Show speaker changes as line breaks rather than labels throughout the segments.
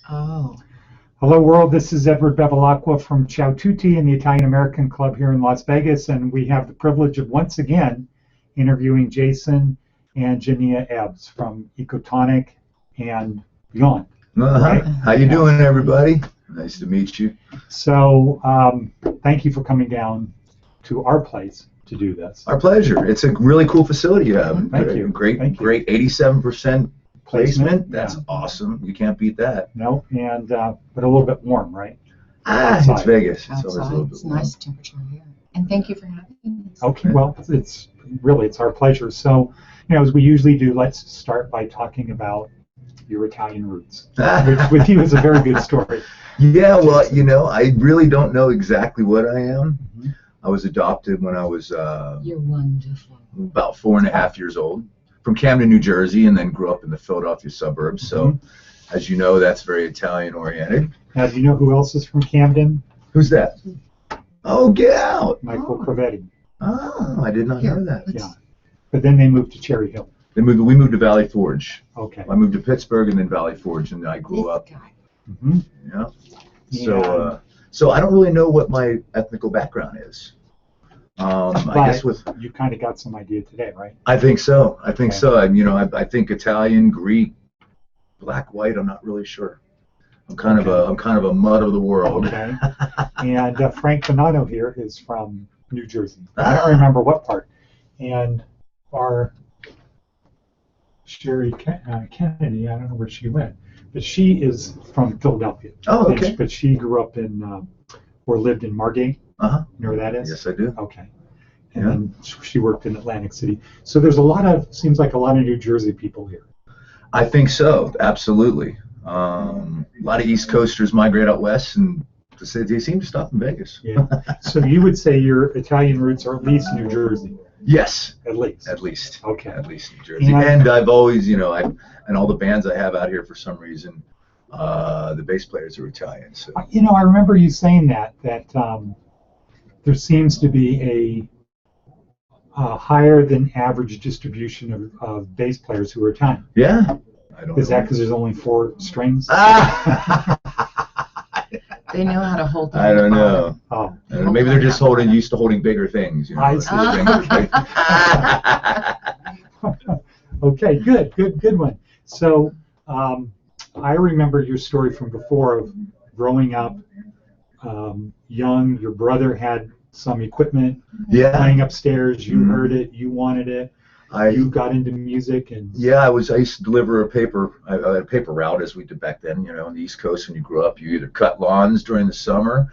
Oh.
Hello, world. This is Edward Bevilacqua from Ciao Tutti in the Italian American Club here in Las Vegas, and we have the privilege of once again interviewing Jason and Janea Ebs from Ecotonic and beyond. Right?
How you doing, everybody? Nice to meet you.
So, thank you for coming down to our place to do this.
Our pleasure. It's a really cool facility you have.
Thank you.
Great,
Thank you.
great 87% placement. That's
Yeah.
awesome. You can't beat that.
No, and but a little bit warm, right?
It's
Outside.
Vegas. It's always a
Outside,
little bit
it's
warm.
nice temperature here. And thank you for having us.
Okay, well, it's our pleasure. So, as we usually do, let's start by talking about your Italian roots, which with you is a very good story.
Yeah, well, I really don't know exactly what I am.
Mhm.
I was adopted when I was
You're wonderful.
about 4.5 years old from Camden, New Jersey, and then grew up in the Philadelphia suburbs. So, as you know, that's very Italian-oriented.
Now, do you know who else is from Camden?
Who's that? Oh, get out!
Michael Crevetti.
Oh, I did not know that.
Yeah, but then they moved to Cherry Hill.
We moved to Valley Forge.
Okay.
I moved to Pittsburgh and then Valley Forge, and I grew
This
up.
guy.
Hmm.
Yeah. So I don't really know what my ethnical background is. I guess
you kind of got some idea today, right?
I think so. I think
Okay.
so. I think Italian, Greek, black, white. I'm not really sure. I'm kind of a mud of the world.
Okay. And Frank Bonato here is from New Jersey. I don't remember what part. And our Sherry Kennedy, I don't know where she went, but she is from Philadelphia.
Oh, okay.
But she grew up in or lived in Margate.
Uh-huh.
You know where that is?
Yes, I do.
Okay. And then she worked in Atlantic City. So there's seems like a lot of New Jersey people here.
I think so. Absolutely. A lot of East Coasters migrate out west, and they seem to stop in Vegas.
Yeah. So you would say your Italian roots are at least New Jersey.
Yes.
At least.
At least.
Okay.
At least New Jersey. And I've always, and all the bands I have out here for some reason, the bass players are Italian. So.
I remember you saying that there seems to be a higher than average distribution of bass players who are Italian.
Yeah. I don't know.
Is that because there's only 4 strings?
They know how to hold them.
I don't know.
Oh.
I don't know. Maybe they're just used to holding bigger things.
I see. Okay, good one. So I remember your story from before of growing up young. Your brother had some equipment playing upstairs. You heard it. You wanted it. You got into music and
I used to deliver a paper route as we did back then. On the East Coast, when you grew up, you either cut lawns during the summer,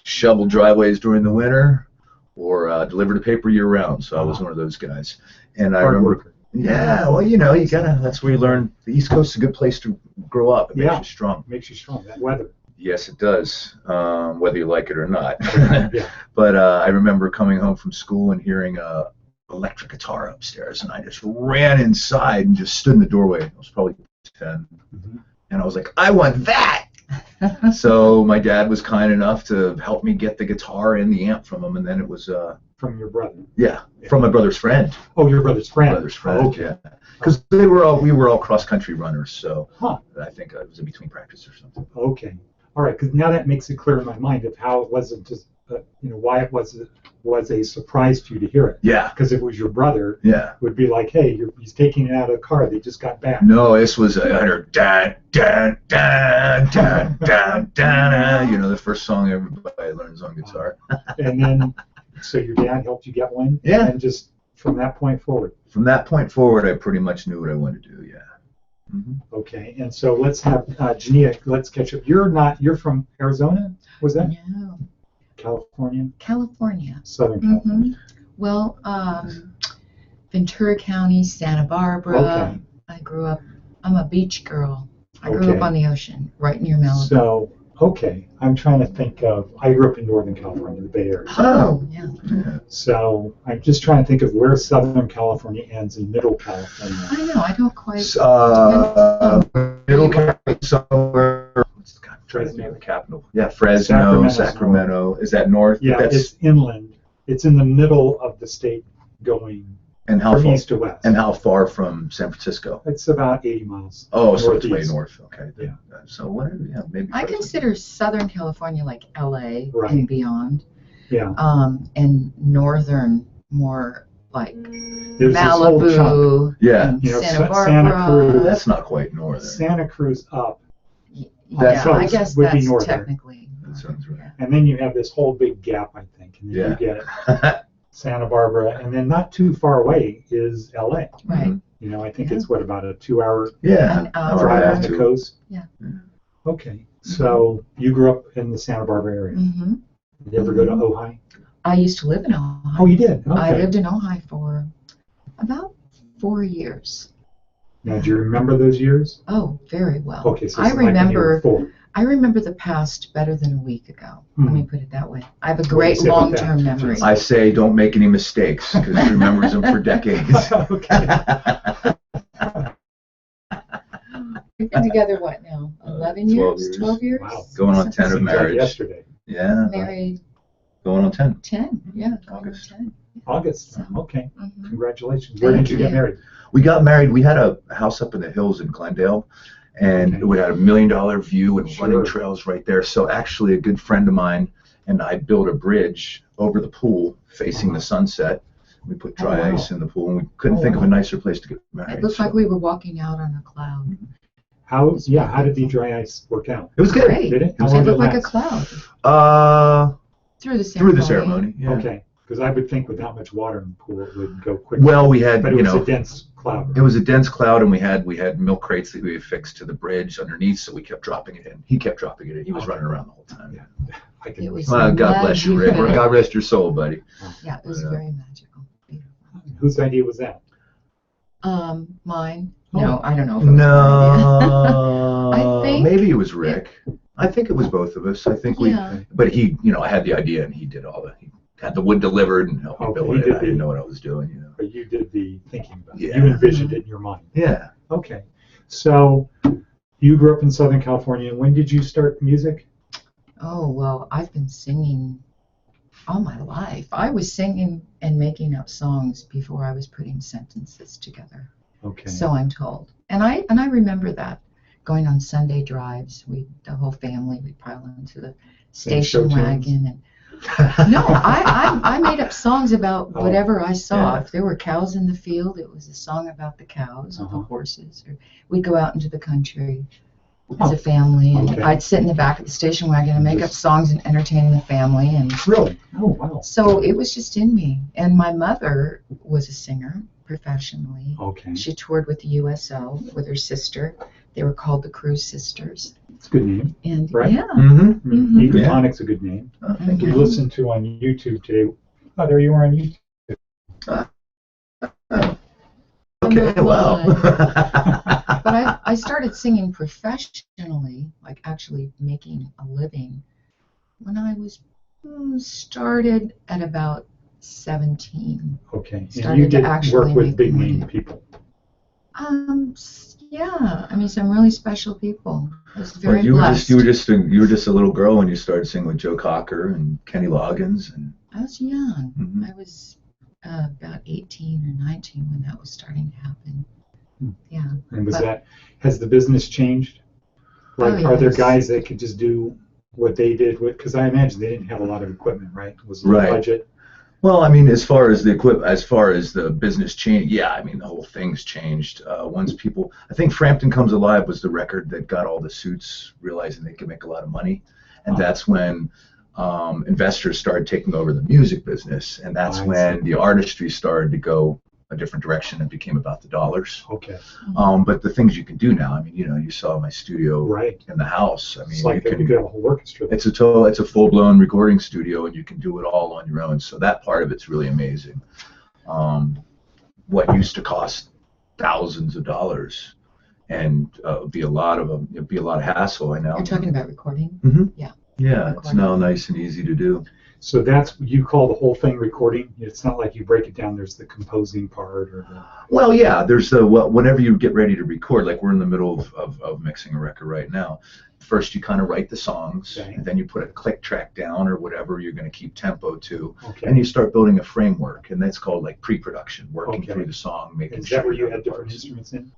shoveled driveways during the winter, or delivered a paper year round. So I was one of those guys. And I remember, you gotta. That's where you learn. The East Coast is a good place to grow up. It makes you strong.
Makes you strong. That weather.
Yes, it does. Whether you like it or not.
Yeah.
But I remember coming home from school and hearing a electric guitar upstairs, and I just ran inside and just stood in the doorway. I was probably 10, and I was like, I want that. So my dad was kind enough to help me get the guitar and the amp from him, and then it was
From your brother.
Yeah, from my brother's friend.
Oh, your brother's friend.
Brother's friend.
Okay.
Yeah, because we were all cross country runners, so I think it was in between practice or something.
Okay. All right, because now that makes it clear in my mind of how it wasn't just why it was a surprise to you to hear it.
Yeah.
Because if it was your brother,
it
would be like, hey, he's taking it out of the car. They just got back.
No, this was I heard dun dun dun dun dun dun. The first song everybody learns on guitar.
And then, so your dad helped you get one.
Yeah.
And just from that point forward.
From that point forward, I pretty much knew what I wanted to do. Yeah.
Okay, and so let's have Janea. Let's catch up. You're from Arizona. Was that?
No.
California.
Southern
California.
Well, Ventura County, Santa Barbara.
Okay.
I grew up. I'm a beach girl. I grew up on the ocean, right near Malibu.
So, I'm trying to think of. I grew up in Northern California, the Bay Area.
Oh, yeah.
So I'm just trying to think of where Southern California ends and Middle California.
I know. I don't quite.
Middle California somewhere. Trying to think of the capital. Yeah, Fresno, Sacramento. Is that north?
Yeah, it's inland. It's in the middle of the state going
And how
from
far?
east to west.
And how far from San Francisco?
It's about 80 miles.
Oh, so it's way
northeast.
north. Okay.
Yeah.
So whatever. Yeah, maybe.
I consider Southern California like LA
Right.
and beyond.
Yeah.
And northern more like
There's this whole chunk.
Malibu.
Yeah.
And
You know,
Santa
Santa
Barbara.
Cruz.
That's not quite northern.
Santa Cruz up.
That's
Yeah, I
close,
guess
would be
that's
northern.
technically.
That sounds right.
And then you have this whole big gap, I think. And then you get Santa Barbara. And then not too far away is LA.
Right.
You know, I think
Yeah.
it's what, about a 2-hour
Yeah.
An hour.
drive
Right
on the
after.
coast?
Yeah.
Okay. So you grew up in the Santa Barbara area.
Hmm.
Did you ever go to Ojai?
I used to live in Ojai.
Oh, you did? Okay.
I lived in Ojai for about 4 years.
Now, do you remember those years?
Oh, very well.
Okay, so
I
it's like when you were
remember.
4.
I remember the past better than a week ago. Let me put it that way. I have a great
say about
long-term
that?
memory.
I say don't make any mistakes because he remembers them for decades.
Okay.
We've been together, what now? 11
12
years?
years.
12 years?
Wow.
Going on 10 of
Seems like
marriage.
yesterday.
Yeah.
Married
Going on 10.
10. Yeah, going on
August.
10.
August. Okay.
Mhm.
Congratulations. Where did
Thank
you get
you.
married?
We got married. We had a house up in the hills in Glendale, and
Okay.
we had $1 million view and
Sure.
running trails right there. So actually, a good friend of mine and I built a bridge over the pool facing the sunset. We put dry
Oh, wow.
ice in the pool, and we couldn't
Oh,
think of a
wow.
nicer place to get married.
It looked
so-
like we were walking out on a cloud.
How did the dry ice work out?
It was good.
Great.
Did it? How
It
long did
looked like a
last?
cloud.
Through
Through the
the
ceremony.
ceremony. Yeah.
Okay. Because I would think with that much water in the pool, it would go quickly.
Well, we had,
but it
you
was
know,
a dense cloud.
it was a dense cloud, and we had milk crates that we had fixed to the bridge underneath, so we kept dropping it in. He kept dropping it in. He was
Okay.
running around the whole time.
Yeah. I can
It was
Well, God bless you, Rick.
magical.
God rest your soul, buddy.
Yeah, it was
Yeah.
very magical. Beautiful.
Whose idea was that?
Mine?
Oh.
No, I don't know if it was my idea.
No,
I think
maybe it was Rick. I think it was both of us. I think
Yeah.
but he, I had the idea and he did he had the wood delivered and helped me
Okay,
build
he
it.
did
I didn't
the-
know what I was doing,
But you did the thinking about it.
Yeah.
You envisioned it in your mind.
Yeah.
Okay. So you grew up in Southern California. When did you start music?
Oh, well, I've been singing all my life. I was singing and making up songs before I was putting sentences together.
Okay.
So I'm told. And I remember that. Going on Sunday drives, the whole family, we'd pile into the
Sing show
station
tunes?
wagon. And no, I made up songs about
Oh,
whatever I saw.
yeah.
If there were cows in the field, it was a song about the cows or the
Uh-huh.
horses. Or we'd go out into the country as
Oh,
a family, and
okay.
I'd sit in the back of the station wagon and make up
Just-
songs and entertain the family. And
Really? Oh, wow.
so it was just in me. And my mother was a singer professionally.
Okay.
She toured with the USO with her sister. They were called the Cruise Sisters.
It's a good name.
And
Right.
yeah,
Mm-hmm.
Mhm.
Ecotonic's a good name.
Thank
We
you.
listened to on YouTube today. Oh, there you are on YouTube.
Okay, wow.
but I started singing professionally, like actually making a living, when I was started at about 17.
Okay. And
Started
you
to
did
actually
work with
make
big
money.
name people.
Yeah, I mean some really special people. I was
Well,
very
you were
blessed.
you were just a little girl when you started singing with Joe Cocker and Kenny Loggins and
I was young.
Mhm.
I was about 18 or 19 when that was starting to happen.
Hmm.
Yeah.
And
But-
has the business changed? Like,
Oh,
are there
yes.
guys that could just do what they did with? Because I imagine they didn't have a lot of equipment, right? It was a low
Right.
budget.
Well, I mean, as far as the business change, yeah, I mean, the whole thing's changed. Once people, I think Frampton Comes Alive was the record that got all the suits realizing they could make a lot of money. And
Oh.
that's when investors started taking over the music business. And that's
I
when
see.
the artistry started to go a different direction and became about the dollars.
Okay.
But the things you can do now, I mean, you saw my studio
Right.
in the house. I mean,
It's like
you
you could have a whole orchestra.
it's a full-blown recording studio, and you can do it all on your own. So that part of it's really amazing. What used to cost thousands of dollars and be a lot of hassle. I know.
You're talking about recording?
Mhm.
Yeah.
Yeah, it's now nice and easy to do.
So that's you call the whole thing recording. It's not like you break it down. There's the composing part or the.
Well, yeah, there's whenever you get ready to record, like we're in the middle of mixing a record right now. First, you kind of write the songs,
Okay.
and then you put a click track down or whatever you're going to keep tempo to,
Okay.
and you start building a framework, and that's called like pre-production, working
Okay.
through the song, making
Is
sure.
that where you
have
had
the
different
parts.
instruments in?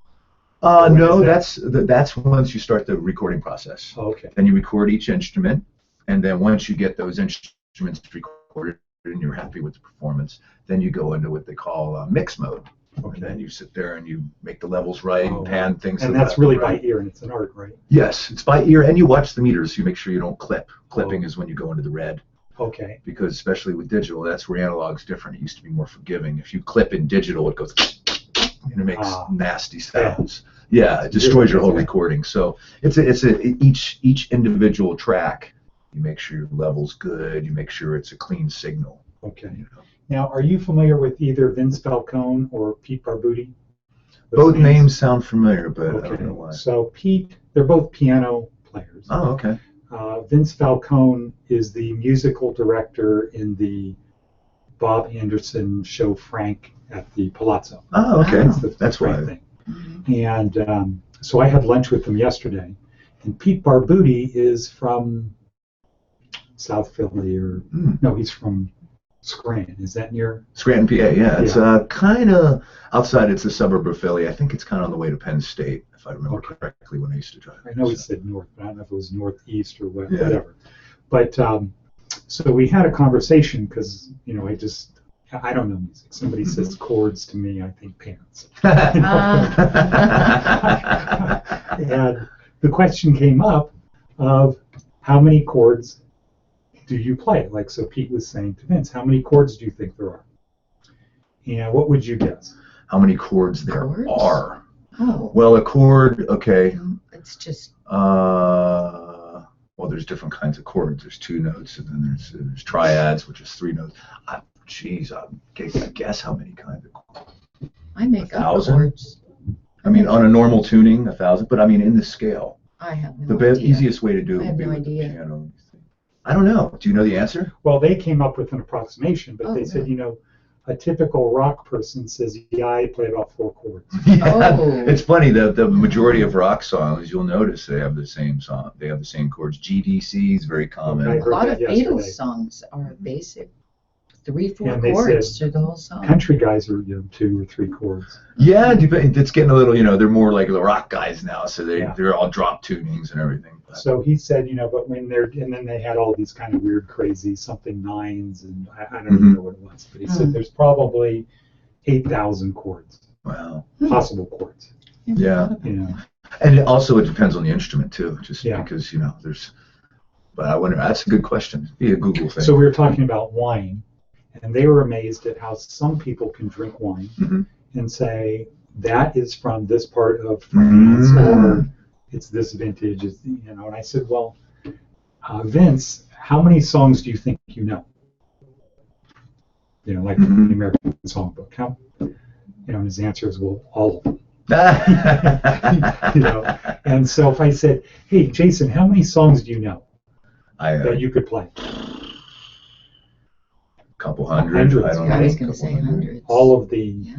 No,
Is
that's once you start the recording process.
Okay.
Then you record each instrument, and then once you get those instruments recorded and you're happy with the performance, then you go into what they call mix mode.
Okay.
And then you sit there and you make the levels right,
Oh,
pan things.
And
to the
that's
left
really
and right.
by ear, and it's an art, right?
Yes, it's by ear, and you watch the meters. You make sure you don't clip. Clipping is when you go into the red,
Okay.
because especially with digital, that's where analog's different. It used to be more forgiving. If you clip in digital, it goes and it makes nasty sounds. Yeah, it destroys your whole recording. So each individual track. You make sure your level's good. You make sure it's a clean signal.
Okay.
You know.
Now, are you familiar with either Vince Falcone or Pete Barbuti?
Both names sound familiar, but I don't know why.
So Pete, they're both piano players.
Oh, okay.
Vince Falcone is the musical director in the Bob Anderson show Frank at the Palazzo.
Oh, okay.
That's
why.
thing. And so I had lunch with them yesterday. And Pete Barbuti is from South Philly, or no, he's from Scranton. Is that near?
Scranton, PA. Yeah, it's kind of outside. It's a suburb of Philly. I think it's kind of on the way to Penn State, if I remember correctly, when I used to drive.
I know he said north, but I don't know if it was northeast or whatever. But so we had a conversation because I don't know music. Somebody says chords to me, I think pants. And the question came up of how many chords do you play? Like, so Pete was saying to Vince, how many chords do you think there are? And what would you guess?
How many chords there are?
Oh.
Well, a chord, okay.
It's just.
Well, there's different kinds of chords. There's two notes, and then there's triads, which is three notes. I guess how many kinds of chords?
I make up
1,000?
chords.
I mean, on a normal tuning, 1,000. But I mean, in the scale.
I have no
The
idea.
easiest way to do it
I
would
have
be
no
with
idea.
the piano. I don't know. Do you know the answer?
Well, they came up with an approximation, but they said,
really?
a typical rock person says, yeah, I play about 4 chords.
Yeah,
Oh.
it's funny. The majority of rock songs, you'll notice they have the same song. They have the same chords. GDC is very common.
Okay.
A lot of
that
Beatles
yesterday.
songs are basic 3-4
And they
chords
said
through the whole song.
Country guys are 2 or 3 chords.
Yeah, it's getting a little. They're more like the rock guys now, so
Yeah.
they're all drop tunings and everything. But
So he said, but when and then they had all these kind of weird, crazy something nines, and I don't even know what it was, but he said there's probably 8,000 chords,
wow.
possible chords.
Yeah.
And
it depends on the instrument too, just because there's. But I wonder. That's a good question. It'd be a Google thing.
so we were talking about wine, and they were amazed at how some people can drink wine and say that is from this part of France or it's this vintage. And I said, well, Vince, how many songs do you think you know? Like the American Songbook. How? And his answer is, well, all of them. And so if I said, hey, Jason, how many songs do you know that you could play?
Couple hundred.
Hundreds.
I don't know.
I was going to say hundreds.
All of the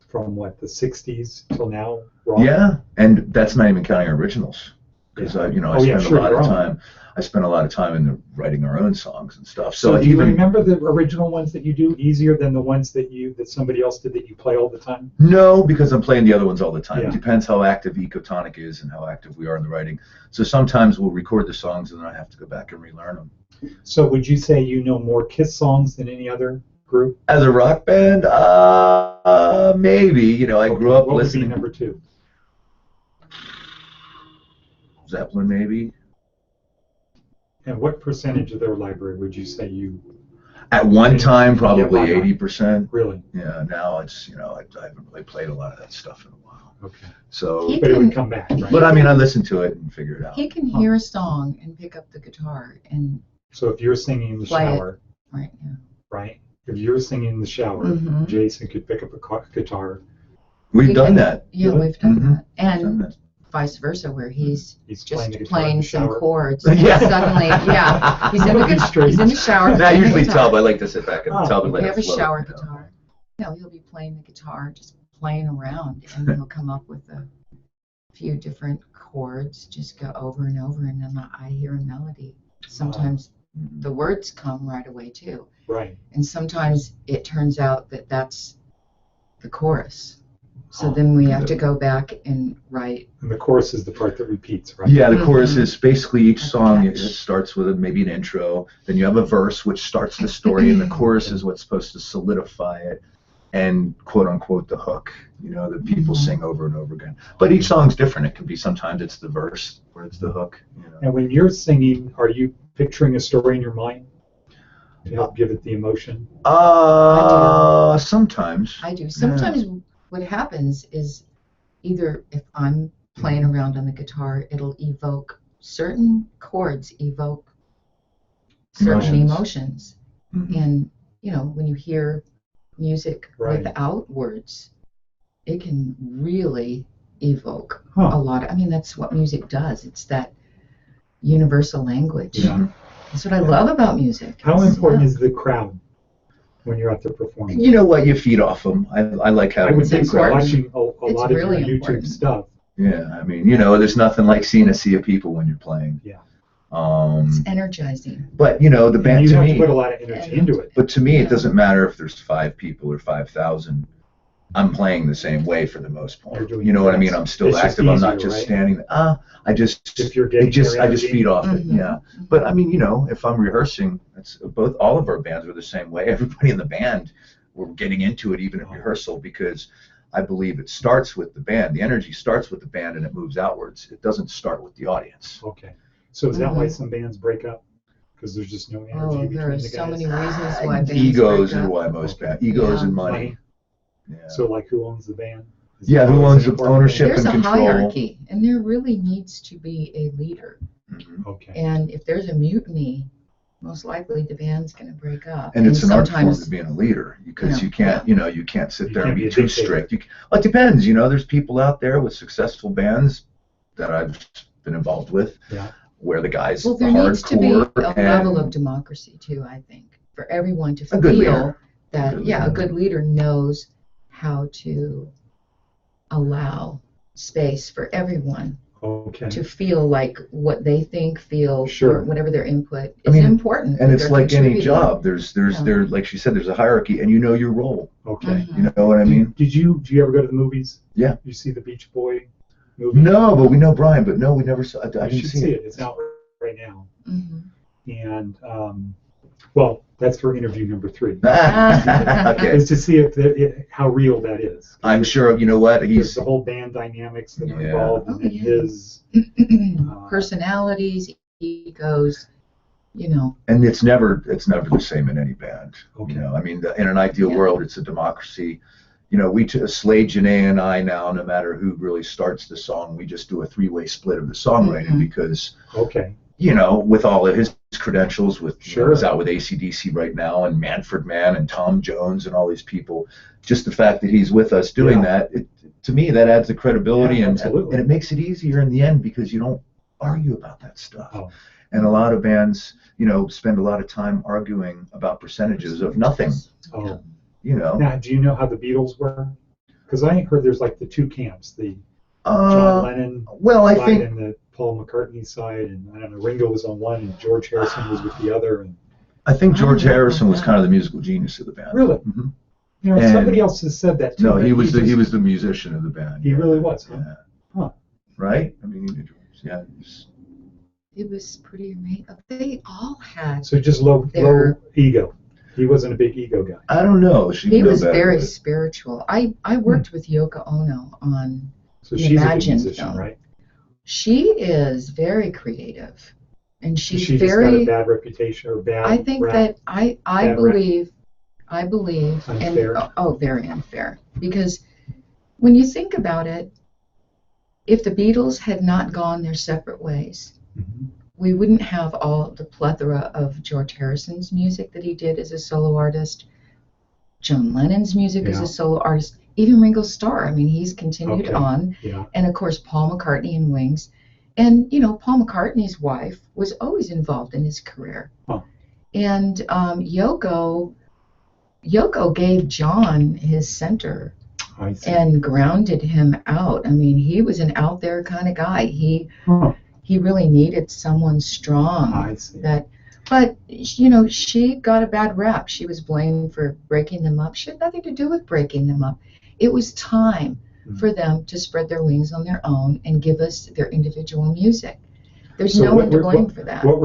from the 60s till now. Rock?
Yeah, and that's not even counting originals, because I spent a lot of time. I spent a lot of time in writing our own songs and stuff.
So do you remember the original ones that you do easier than the ones that somebody else did that you play all the time?
No, because I'm playing the other ones all the time.
Yeah.
It depends how active Ecotonic is and how active we are in the writing. So sometimes we'll record the songs and then I have to go back and relearn them.
So would you say you know more Kiss songs than any other group?
As a rock band, maybe. I grew up listening.
What would be number 2?
Zeppelin, maybe.
And what percentage of their library would you say you?
At one time, probably 80%.
Really?
Yeah. Now it's I haven't really played a lot of that stuff in a while.
Okay.
So.
But it would come back, right?
But I mean, I listen to it and figure it out.
He can hear a song and pick up the guitar and
So if you're singing in the
play
shower,
right. Yeah.
right? If you're singing in the shower,
Mhm.
Jason could pick up a guitar.
We've done that.
Yeah,
Really?
we've done
Mhm.
that. And
Done that.
vice versa, where he's
He's
just
the guitar in
playing
the
some
shower.
chords. And suddenly, he's in the shower.
And I
playing the
usually
guitar.
tub. I like to sit back in the tub and
We
let
have
it
a
float.
shower guitar. He'll be playing the guitar, just playing around, and he'll come up with a few different chords, just go over and over, and then I hear a melody. Sometimes the words come right away too.
Right.
And sometimes it turns out that that's the chorus. So then we have to go back and write.
And the chorus is the part that repeats, right?
Yeah, the chorus is basically each
Like a
song. It
catch.
starts with maybe an intro, then you have a verse which starts the story, and the chorus is what's supposed to solidify it, and quote unquote the hook, that people sing over and over again. But each song's different. It can be sometimes it's the verse or it's the hook.
And when you're singing, are you picturing a story in your mind to help give it the emotion?
Sometimes.
I do. Sometimes what happens is either if I'm playing around on the guitar, it'll evoke certain chords, evoke certain emotions. And, when you hear music without words, it can really evoke a lot. I mean, that's what music does. It's that universal language.
Yeah.
That's what I love about music.
How important is the crowd when you're out there performing?
You know what? You feed off them. I like
I
having.
would think so.
important.
Watching a
It's
lot of
really
your YouTube
important.
stuff.
Yeah, I mean, there's nothing like seeing a sea of people when you're playing.
Yeah.
It's energizing.
But the band
You
to
have
me.
to put a lot of energy into it.
But to me, it doesn't matter if there's 5 people or 5,000. I'm playing the same way for the most part.
You're doing
You know what I
your
mean?
best.
I'm still
It's just
active. I'm not
easier,
just
right?
standing there. I just
If you're getting your
I just
energy.
feed off it.
Mhm.
Yeah. But I mean, if I'm rehearsing, all of our bands are the same way. Everybody in the band, we're getting into it even at rehearsal, because I believe it starts with the band. The energy starts with the band and it moves outwards. It doesn't start with the audience.
Okay. So is that why some bands break up? Because there's just no energy
Oh,
between
there are
the
so
guys?
many reasons why bands
Egos
break
are
up.
why most bands. Egos
Yeah.
and money. Yeah.
So like who owns the band? Is
Yeah,
it
who
always
owns
an
the
important
ownership
thing?
There's a
and control.
hierarchy, and there really needs to be a leader.
Mhm.
Okay.
And if there's a mutiny, most likely the band's going to break up.
And it's an art form
sometimes
to being a leader, because
Yeah.
you can't, you can't sit
You
there and
can't
be
be a
too
dictator.
strict. Well, it depends. There's people out there with successful bands that I've been involved with,
Yeah.
where the guys
Well,
are
there needs to be
hardcore
a level of
and
democracy too, I think, for everyone to
A good
feel
leader.
that,
A good
a
leader.
good leader knows how to allow space for everyone
Okay.
to feel like what they think, feel,
Sure.
or whatever their input
I
is
mean,
important.
and
that
it's
they're
like any
contributing.
job. There's
Yeah.
there, like she said, there's a hierarchy, and you know your role.
Okay.
Mhm.
You know what I mean?
Did you ever go to the movies?
Yeah.
Did you see the Beach Boy movie?
No, but we know Brian. But no, we never saw. I
You
didn't
should
see
see
it.
it. It's out right now.
Mhm.
And well, that's for interview number 3.
Okay.
Is to see how real that is.
I'm sure. You know what?
There's
He's
the whole band dynamics that are
Yeah.
involved,
Oh,
and
yeah.
his
Personalities, egos,
and it's never the same in any band.
Okay.
I mean, in an ideal
Yeah.
world, it's a democracy. Slade, Janea, and I now, no matter who really starts the song, we just do a 3-way split of the songwriting
Mhm.
because,
Okay.
with all of his credentials,
Sure.
he's out with AC/DC right now, and Manfred Mann and Tom Jones and all these people. Just the fact that he's with us doing that, to me, that adds the credibility,
Yeah,
and
absolutely.
it makes it easier in the end because you don't argue about that stuff.
Oh.
And a lot of bands, spend a lot of time arguing about percentages of nothing.
Oh.
Now,
Do you know how the Beatles were? Because I heard there's like the 2 camps, the John Lennon
well, I
side
think
and the Paul McCartney side, and I don't know, Ringo was on one and George Harrison was with the other. And
George
I don't know
Harrison was
that.
kind of the musical genius of the band.
Really?
Mhm.
And somebody
And-
else has said that too.
No,
that
he was
just-
the musician of the band.
He
yeah.
really was, huh?
Yeah.
Huh.
Right? I mean, he did drums. Yeah.
it was pretty amazing. They all had.
So just low ego. He wasn't a big ego guy.
I don't know. She
He
would know
was
better,
very
but-
spiritual. I worked with Yoko Ono on.
So
The
she's a good
Imagine
musician,
film.
right?
She is very creative, and she's
She just got a
very.
bad reputation or bad.
I think
rap.
that I
Bad
believe,
Unfair.
and very unfair, because when you think about it, if the Beatles had not gone their separate ways,
Mhm.
we wouldn't have all the plethora of George Harrison's music that he did as a solo artist, John Lennon's music as
Yeah.
a solo artist, even Ringo Starr. I mean, he's continued
Okay.
on.
Yeah.
And of course, Paul McCartney and Wings. And, you know, Paul McCartney's wife was always involved in his career.
Oh.
And Yoko gave John his center
I see.
and grounded him out. I mean, he was an out there kind of guy. He really needed someone strong.
I see.
But, you know, she got a bad rap. She was blamed for breaking them up. She had nothing to do with breaking them up. It was time for them to spread their wings on their own and give us their individual music. There's no one to blame for that.
What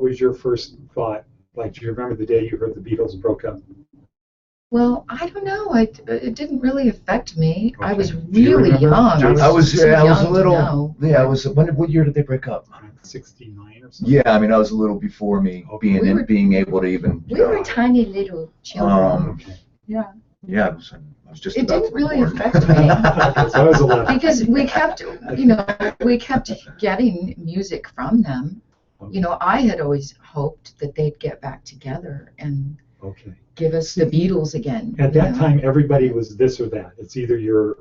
was your first thought? Like, do you remember the day you heard the Beatles broke up?
Well, I don't know. It didn't really affect me.
Okay.
I was
Do you
really
remember?
young.
I was
too
a
young
little.
to know.
Yeah, I was. What year did they break up?
69 or something.
Yeah, I mean, I was a little before me
Okay.
being able to even.
We were tiny little children.
Okay.
Yeah.
Yeah, I was just.
It
about
didn't
to be
really
born.
affect me.
So I was 11.
Because we kept getting music from them. You know, I had always hoped that they'd get back together and
Okay.
give us the Beatles again.
At
you
that
know?
time, everybody was this or that. It's either your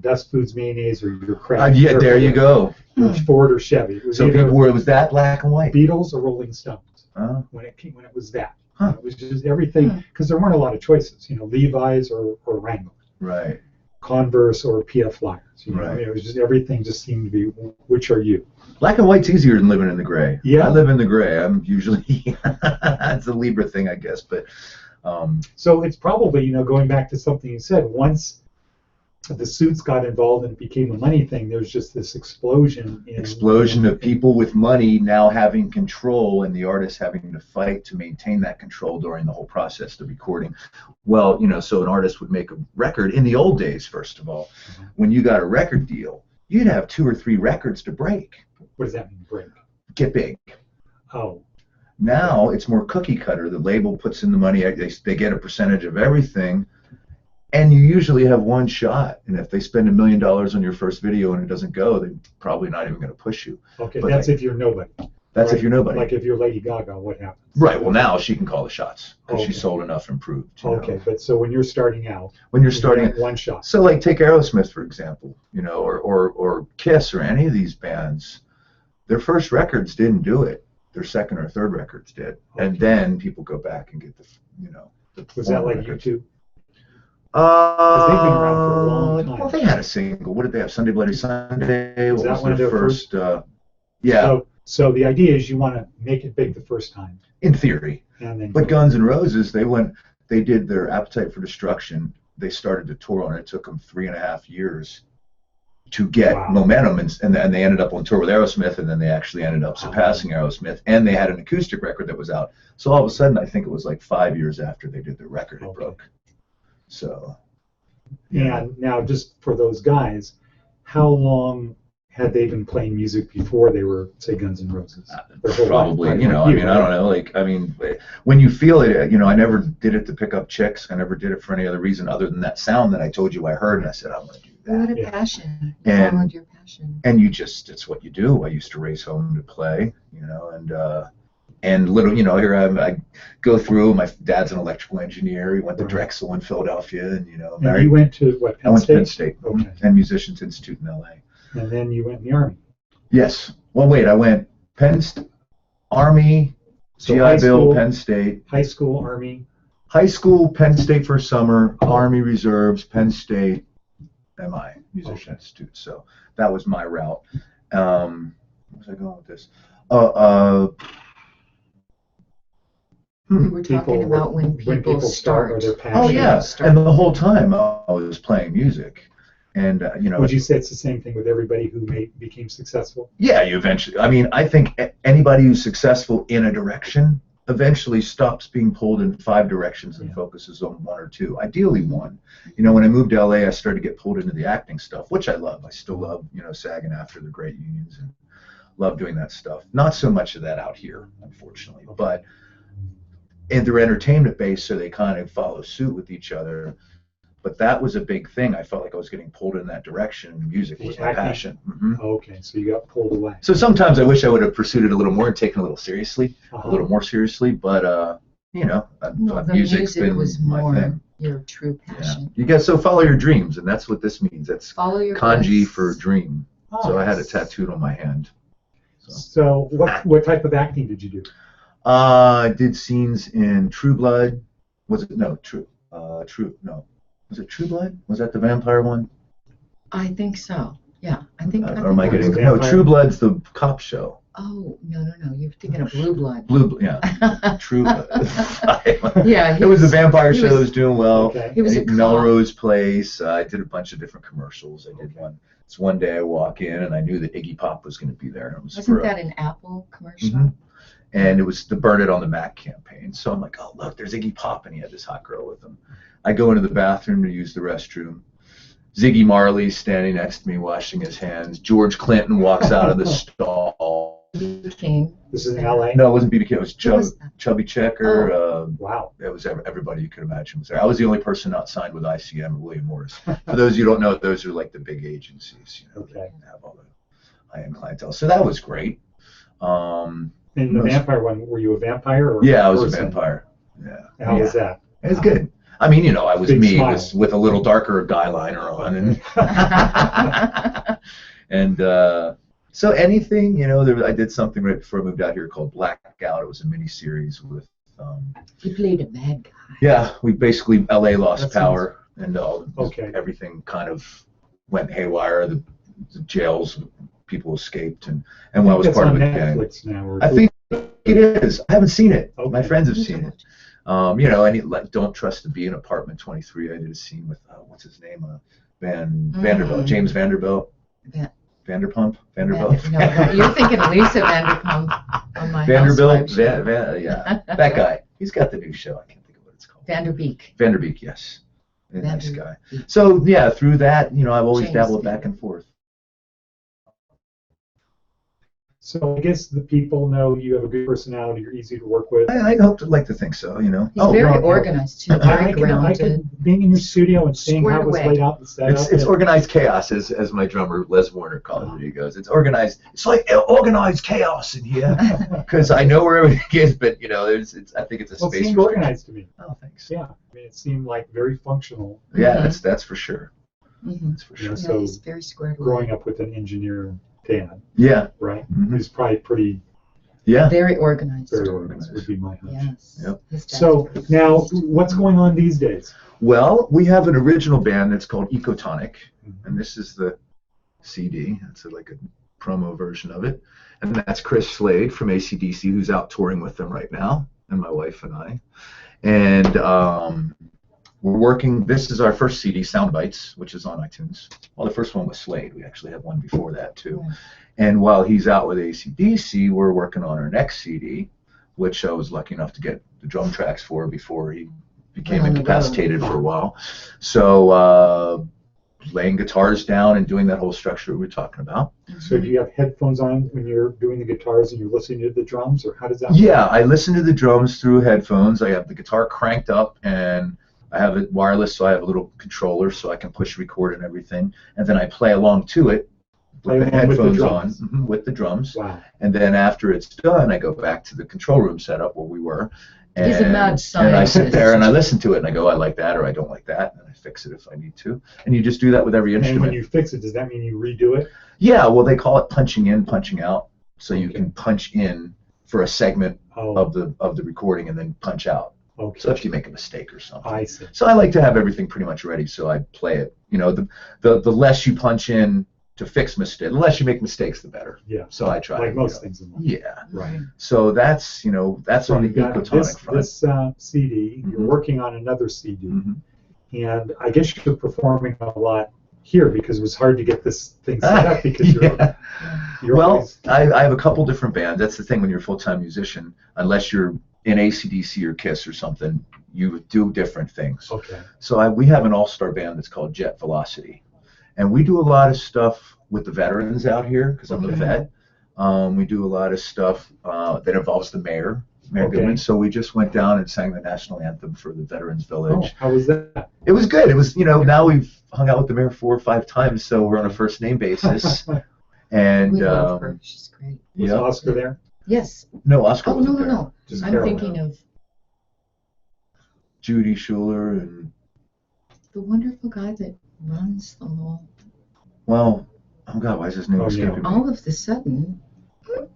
Best Foods mayonnaise or your Kraft.
Yeah, there you go.
Your Ford or Chevy. It was
So
either
people it was that black and white.
Beatles or Rolling Stones.
Oh.
When it was that.
Huh.
It was just everything, because there weren't a lot of choices. You know, Levi's or Wrangler,
Right.
Converse or PF Flyers. You know,
Right.
I mean, it was just everything just seemed to be, which are you?
Black and white's easier than living in the gray.
Yeah.
I live in the gray. I'm usually it's a Libra thing, I guess, but
So it's probably, you know, going back to something you said, once the suits got involved and it became a money thing, there's just this explosion
of people with money now having control and the artists having to fight to maintain that control during the whole process, the recording. Well, you know, so an artist would make a record in the old days, first of all. When you got a record deal, you'd have 2 or 3 records to break.
What does that mean, break?
Get big.
Oh.
Now it's more cookie cutter. The label puts in the money, they get a percentage of everything, and you usually have one shot. And if they spend $1 million on your first video and it doesn't go, they're probably not even going to push you.
Okay,
But
that's if you're nobody.
That's
right?
if you're nobody.
Like if you're Lady Gaga, what happens?
Right. Well, now she can call the shots because
Okay.
she sold enough and proved. You
Okay,
know.
but so when you're starting out,
When you're
you
starting,
get one shot.
so like take Aerosmith for example, you know, or Kiss or any of these bands, their first records didn't do it. Their second or third records did, and
Okay.
then people go back and get the, you know. The
Was that like
records.
U2? Because they've been around for a long time.
Well, they had a single. What did they have? Sunday Bloody Sunday. What
that
was
one of
their
their
first? Yeah,
So the idea is you want to make it big the first time,
in theory.
and then.
But Guns N' Roses, they did their Appetite for Destruction. They started to tour on it. It took them 3.5 years to get
Wow.
momentum, and they ended up on tour with Aerosmith, and then they actually ended up surpassing Aerosmith, and they had an acoustic record that was out. So all of a sudden, I think it was like 5 years after they did their record, it
Okay.
broke. So.
And now, just for those guys, how long had they been playing music before they were, say, Guns N' Roses? Their whole life,
Probably,
right?
you know,
Like
I mean, I
right?
don't know, like, I mean, when you feel it, you know, I never did it to pick up chicks. I never did it for any other reason other than that sound that I told you I heard, and I said, I want to do
What
that.
a
Yeah.
passion. You
And-
followed your passion.
And it's what you do. I used to race home to play, you know, and little, you know, here I go through, my dad's an electrical engineer. He went to
Right.
Drexel in Philadelphia, and, you know,
And you went to what,
I
Penn
went to
State?
Penn State
Okay.
and Musicians Institute in LA.
And then you went in the Army.
Yes. Well, wait, I went Army,
So
GI
high
Bill,
school-
Penn State.
High school, Army.
High school, Penn State for summer, Army Reserves, Penn State, MI, Musician Institute. So that was my route. Where was I going with this?
We were talking
People-
about when people
start or
start.
their passion.
Oh yeah,
Start.
and the whole time I was playing music, and you know.
Would you say it's the same thing with everybody who became successful?
Yeah, you eventually. I mean, I think anybody who's successful in a direction eventually stops being pulled in 5 directions and
Yeah.
focuses on 1 or 2. Ideally 1. You know, when I moved to LA, I started to get pulled into the acting stuff, which I love. I still love, you know, SAG and AFTRA, the great unions, and love doing that stuff. Not so much of that out here, unfortunately, but and they're entertainment based, so they kind of follow suit with each other. But that was a big thing. I felt like I was getting pulled in that direction. Music was my
Acting?
passion. Hmm.
Okay, so you got pulled away.
So sometimes I wish I would have pursued it a little more and taken it a little seriously,
Uh-huh.
a little more seriously. But you know,
Well, the
music's
music
been
was
my
more
thing.
your true passion.
You guys, so follow your dreams, and that's what this means. That's
Follow your
kanji
bliss.
for dream.
Oh,
So I had it tattooed on my hand.
So what type of acting did you do?
I did scenes in True Blood. Was it no True? No. Was it True Blood? Was that the vampire one?
I think so. Yeah, I think.
Or am I getting
Vampire?
no? True Blood's the cop show.
Oh no! You're thinking of Blue Blood.
Yeah. True Blood.
Yeah,
it was a vampire show that was doing well.
Okay.
He was a cop.
Melrose Place. I did a bunch of different commercials. I did one. It's one day I walk in and I knew that Iggy Pop was going to be there. It was
Wasn't that an Apple commercial?
Mhm. And it was the Burn It on the Mac campaign. So I'm like, oh look, there's Iggy Pop, and he had this hot girl with him. I go into the bathroom to use the restroom. Ziggy Marley's standing next to me washing his hands. George Clinton walks out of the stall.
King.
This is in LA?
No, it wasn't BB King. It was
was that?
Chubby Checker.
Wow.
It was everybody you could imagine was there. I was the only person not signed with ICM or William Morris. For those of you who don't know, those are like the big agencies.
Okay.
That have all the high-end clientele. So that was great.
In the vampire one, were you a vampire? Or
Yeah, I was a
person?
vampire. Yeah.
How was that?
It was good. I mean, I was
Big
me
smile.
with a little darker guy liner on, and so anything, I did something right before I moved out here called Blackout. It was a mini series with.
You played a bad guy.
Yeah, we basically LA lost
That
power, and
Okay.
everything kind of went haywire. The jails, people escaped, and I was
That's
part of
on
the gang.
Netflix now. Or
I think it is. I haven't seen it.
Okay.
My friends have seen it. And Don't Trust to Be in Apartment 23. I did a scene with what's his name, Vanderbilt, James Vanderbilt, Vanderbilt.
No, you're thinking Lisa Vanderpump on My
Vanderbilt,
Housewives.
yeah, that guy. He's got the new show. I can't think of what it's called.
Vanderbeek.
Vanderbeek, yes, a nice guy.
Vanderbeek.
So yeah, through that, I've always
James
dabbled
Vanderbeek.
back and forth.
So I guess the people know you have a good personality. You're easy to work with.
I like to think so.
He's very organized too, very grounded.
Being in your studio and seeing how it was
Squared
laid out and set up.
It's organized chaos, as my drummer Les Warner calls it. He goes, it's organized. It's like organized chaos in here, because I know where everything is, but I think it's a
Well, it
space.
seemed
for
organized to me.
Oh, thanks.
Yeah, I mean, it seemed like very functional.
Yeah, that's for sure.
Mm-hmm.
That's for
You know,
sure.
Yeah,
so
he's very squared away.
growing up with an engineer dad,
Yeah.
right?
Mhm.
Who's probably pretty
Yeah.
Very organized.
very organized. Would be my hunch.
Yes.
Yep.
His dad's
So
very
now,
organized.
what's going on these days?
Well, we have an original band that's called Ecotonic,
Mhm.
and this is the CD. It's like a promo version of it, and that's Chris Slade from AC/DC, who's out touring with them right now, and my wife and I. And we're working. This is our first CD, Sound Bites, which is on iTunes. Well, the first one was Slade. We actually had one before that too.
Yeah.
And while he's out with AC/DC, we're working on our next CD, which I was lucky enough to get the drum tracks for before he became
On the road.
incapacitated for a while. So laying guitars down and doing that whole structure we were talking about.
So do you have headphones on when you're doing the guitars and you're listening to the drums, or how does that work?
Yeah, I listen to the drums through headphones. I have the guitar cranked up, and I have it wireless, so I have a little controller so I can push record and everything. And then I play along to it
Play
with the
along with the
headphones on,
drums.
with the drums.
Wow.
And then after it's done, I go back to the control room setup where we were.
He's a mad
And I sit
scientist.
there and I listen to it and I go, I like that or I don't like that, and I fix it if I need to. And you just do that with every
And
instrument.
when you fix it, does that mean you redo it?
Yeah, well, they call it punching in, punching out. So you
Okay.
can punch in for a segment
Oh,
of the recording and then punch out.
okay.
So if you make a mistake or something.
I see.
So I like to have everything pretty much ready, so I play it. The less you punch in to fix mistakes, the less you make mistakes, the better.
Yeah.
So I try.
Like most things in life.
Yeah.
Right.
So that's that's
So
on the
you've got
Ecotonic front.
this CD. You're
Mhm.
working on another CD,
Mhm.
and I guess you're performing a lot here because it was hard to get this thing set up because
Yeah.
you're
Well,
always,
I have a couple different bands. That's the thing when you're a full-time musician. Unless you're in AC/DC or Kiss or something, you do different things.
okay.
So we have an all-star band that's called Jet Velocity, and we do a lot of stuff with the veterans out here because I'm a
Okay.
vet. We do a lot of stuff that involves the Mayor
Okay.
Goodman. So we just went down and sang the national anthem for the Veterans
Oh,
Village.
how was that?
It was good. It was now we've hung out with the Mayor 4 or 5 times, so we're on a first name basis. And
We love her. She's great.
Was
yeah,
Oscar there?
Yes.
no, Oscar
Oh, no,
wasn't
no,
there.
no.
Just
I'm
Carol.
thinking of
Judy Schuler and
The wonderful guy that runs the whole.
Well, oh God, why is his name escaping me?
All of the sudden.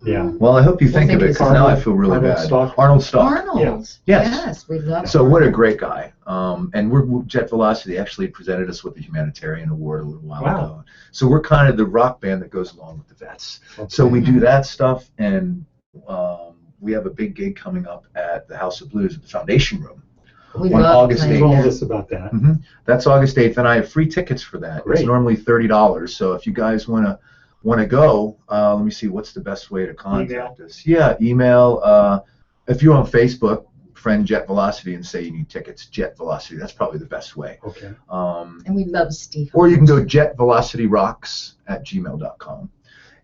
Yeah.
Well, I hope you think of it, because now I feel really
Arnold
bad.
Stock.
Arnold Stock.
Arnold.
Yeah.
Yes, we love.
So
Arnold.
what a great guy. And we're Jet Velocity actually presented us with the humanitarian award a little while ago. So we're kind of the rock band that goes along with the vets.
Okay.
So we do that stuff, and we have a big gig coming up at the House of Blues at the Foundation Room.
We
on
love
August
playing
8th.
Told
there.
us about that.
Mm-hmm. That's August 8th, and I have free tickets for that.
Great.
It's normally $30. So if you guys want to go, let me see, what's the best way to contact us? Yeah, email. If you're on Facebook, friend Jet Velocity and say you need tickets, Jet Velocity. That's probably the best way.
Okay.
And we love Steve.
Or you can go jetvelocityrocks@gmail.com.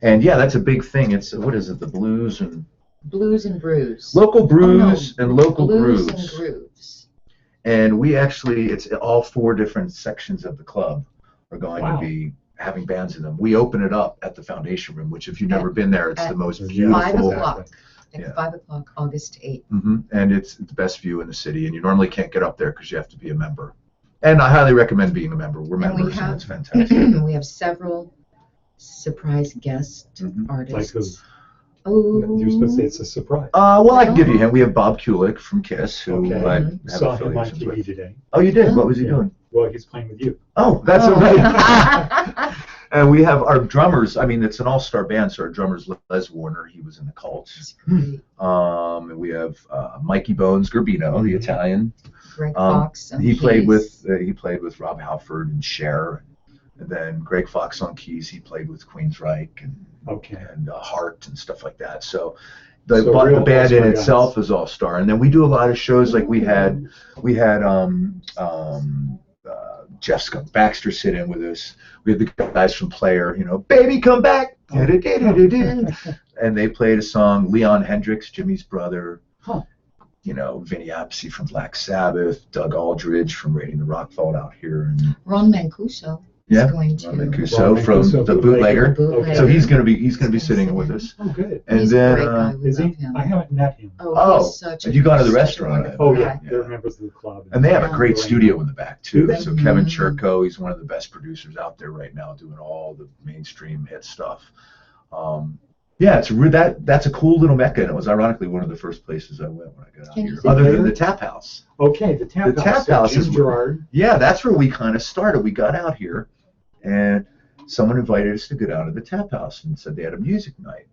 And yeah, that's a big thing. It's, what is it, the blues and...
Blues and Brews.
Local brews and local
Blues
grooves.
and Grooves.
And we actually, it's all 4 different sections of the club are going to be having bands in them. We open it up at the Foundation Room, which if you've never been there, it's the most beautiful.
5 o'clock. At
Yeah.
5 o'clock, August 8th.
Mm-hmm. And it's the best view in the city, and you normally can't get up there because you have to be a member. And I highly recommend being a member. We're members, and it's fantastic.
We have several surprise guest artists.
Like who?
Oh.
You're supposed to say it's a surprise.
Well, I can give you him. We have Bob Kulick from KISS, who
Okay.
I have
Saw him on
affiliations
TV
with.
today.
Oh, you did? What was he
Yeah.
doing?
Well, he's playing with you.
Oh, that's all right. And we have our drummers. I mean, it's an all-star band, so our drummer's Les Warner. He was in the Cults.
Great.
And we have Mikey Bones Garbino, the Italian.
Greg Fox.
He played with Rob Halford and Cher. And then Greg Fox on keys. He played with Queensryche and Hart and stuff like that. So the band in itself is all-star. And then we do a lot of shows. Like we had Jeff Skunk Baxter sit in with us. We had the guys from Player, Baby Come Back, and they played a song. Leon Hendricks, Jimmy's brother, Vinny Appice from Black Sabbath, Doug Aldridge from Raiding the Rockfall out here, and
Ron Mancuso.
Ron
Mancuso
from the Bootlegger.
Bootlegger.
So he's gonna be sitting with us.
Oh, good.
And
He's
then
a great guy. We
Is he?
love him.
I haven't met him.
He's such
have you gone to the
such a
restaurant?
wonderful
Oh,
guy.
yeah. They're members of the club.
And they have a great
Yeah.
studio in the back too.
Do they?
So Kevin Churko, he's one of the best producers out there right now, doing all the mainstream hit stuff. That's a cool little mecca, and it was ironically one of the first places I went when I got out
Can you
here,
say
other
where?
than the Tap House.
Okay, the Tap House.
is
Jim Gerard.
Yeah, that's where we kind of started. We got out here, and someone invited us to go down to the Tap House and said they had a music night.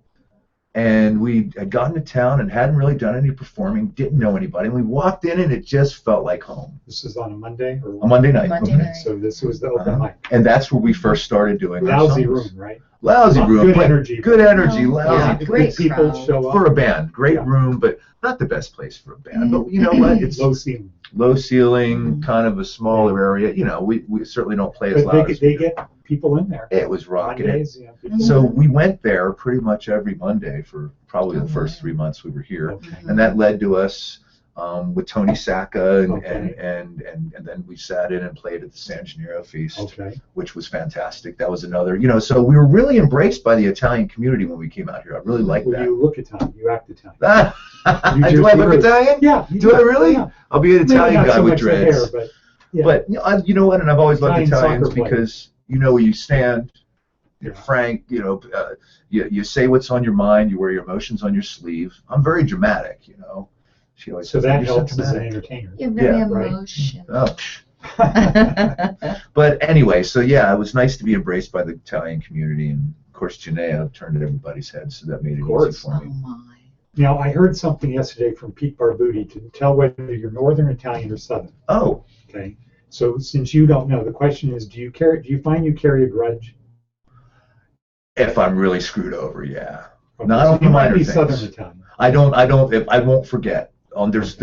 And we had gotten to town and hadn't really done any performing, didn't know anybody. And we walked in, and it just felt like home.
This is on a Monday? Or
A Monday night.
Monday
Mhm.
night.
So this was the open mic.
And that's where we first started doing our
Lousy
songs.
room, right?
Lousy room.
Good
but
energy.
Good energy.
Yeah,
Lousy.
great
people
crowd.
show up.
For a band. Great
Yeah.
room, but not the best place for a band. But you know what? It's
Low ceiling.
low ceiling, kind of a smaller area. We certainly don't play as
But
loud as
they
we do.
get people in there.
It was rocking it.
Mondays, yeah, people-
So we went there pretty much every Monday for probably the first 3 months we were here.
Okay.
And that led to us with Tony Sacca, and
Okay.
then we sat in and played at the San Gennaro Feast,
Okay.
which was fantastic. That was another, so we were really embraced by the Italian community when we came out here. I really liked
Well,
that.
you look Italian. You act Italian.
Do I look Italian?
Yeah.
Do I really?
Yeah.
I'll be an
Maybe
Italian
not
guy
so
with
much the
dreads.
hair, but yeah.
But you know what? And I've always loved
Italian
Italians
soccer player.
because you know where you stand. You're
Yeah.
frank. You say what's on your mind. You wear your emotions on your sleeve. I'm very dramatic. She always
So
says,
that
"You're so
helps as an
dramatic."
entertainer.
You're very
Yeah,
right.
emotional.
Oh, psh. But anyway, so yeah, it was nice to be embraced by the Italian community, and of course, Janea turned everybody's head, so that made it easy
course.
for
Oh
me.
my.
Now, I heard something yesterday from Pete Barbuti to tell whether you're Northern Italian or Southern.
Oh,
Okay. So since you don't know, the question is, do you find you carry a grudge?
if I'm really screwed over, yeah.
Okay,
Not
so
on the
you might
minor
be
things.
Southern Italian.
I won't forget. There's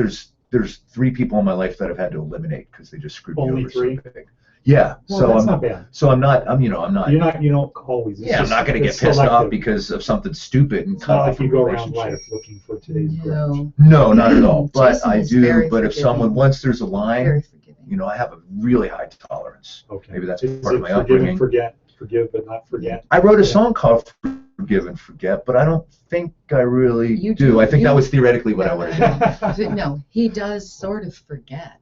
3 people in my life that I've had to eliminate because they just screwed
Only
me over
3?
so big. Yeah.
Well,
so
that's
I'm
not bad.
So I'm not. You don't
always. It's
Yeah, I'm
just-
not going to get
it's
pissed off
selective.
because of something stupid and
It's
cut
not
off
like
a
you go around
relationship.
life looking for today's grudge.
No.
No, not at all. But
Jason
I
is
do.
very
But if someone
forgiving.
once there's a line,
Very forgiving.
I have a really high tolerance.
Okay.
Maybe that's
Is
part of
it
my
forgive
upbringing.
and forget, forgive but not forget?
I wrote a song called "Forgive and Forget," but I don't think I really
You
do.
do.
I think
You-
that was theoretically what I would have done.
No, he does sort of forget.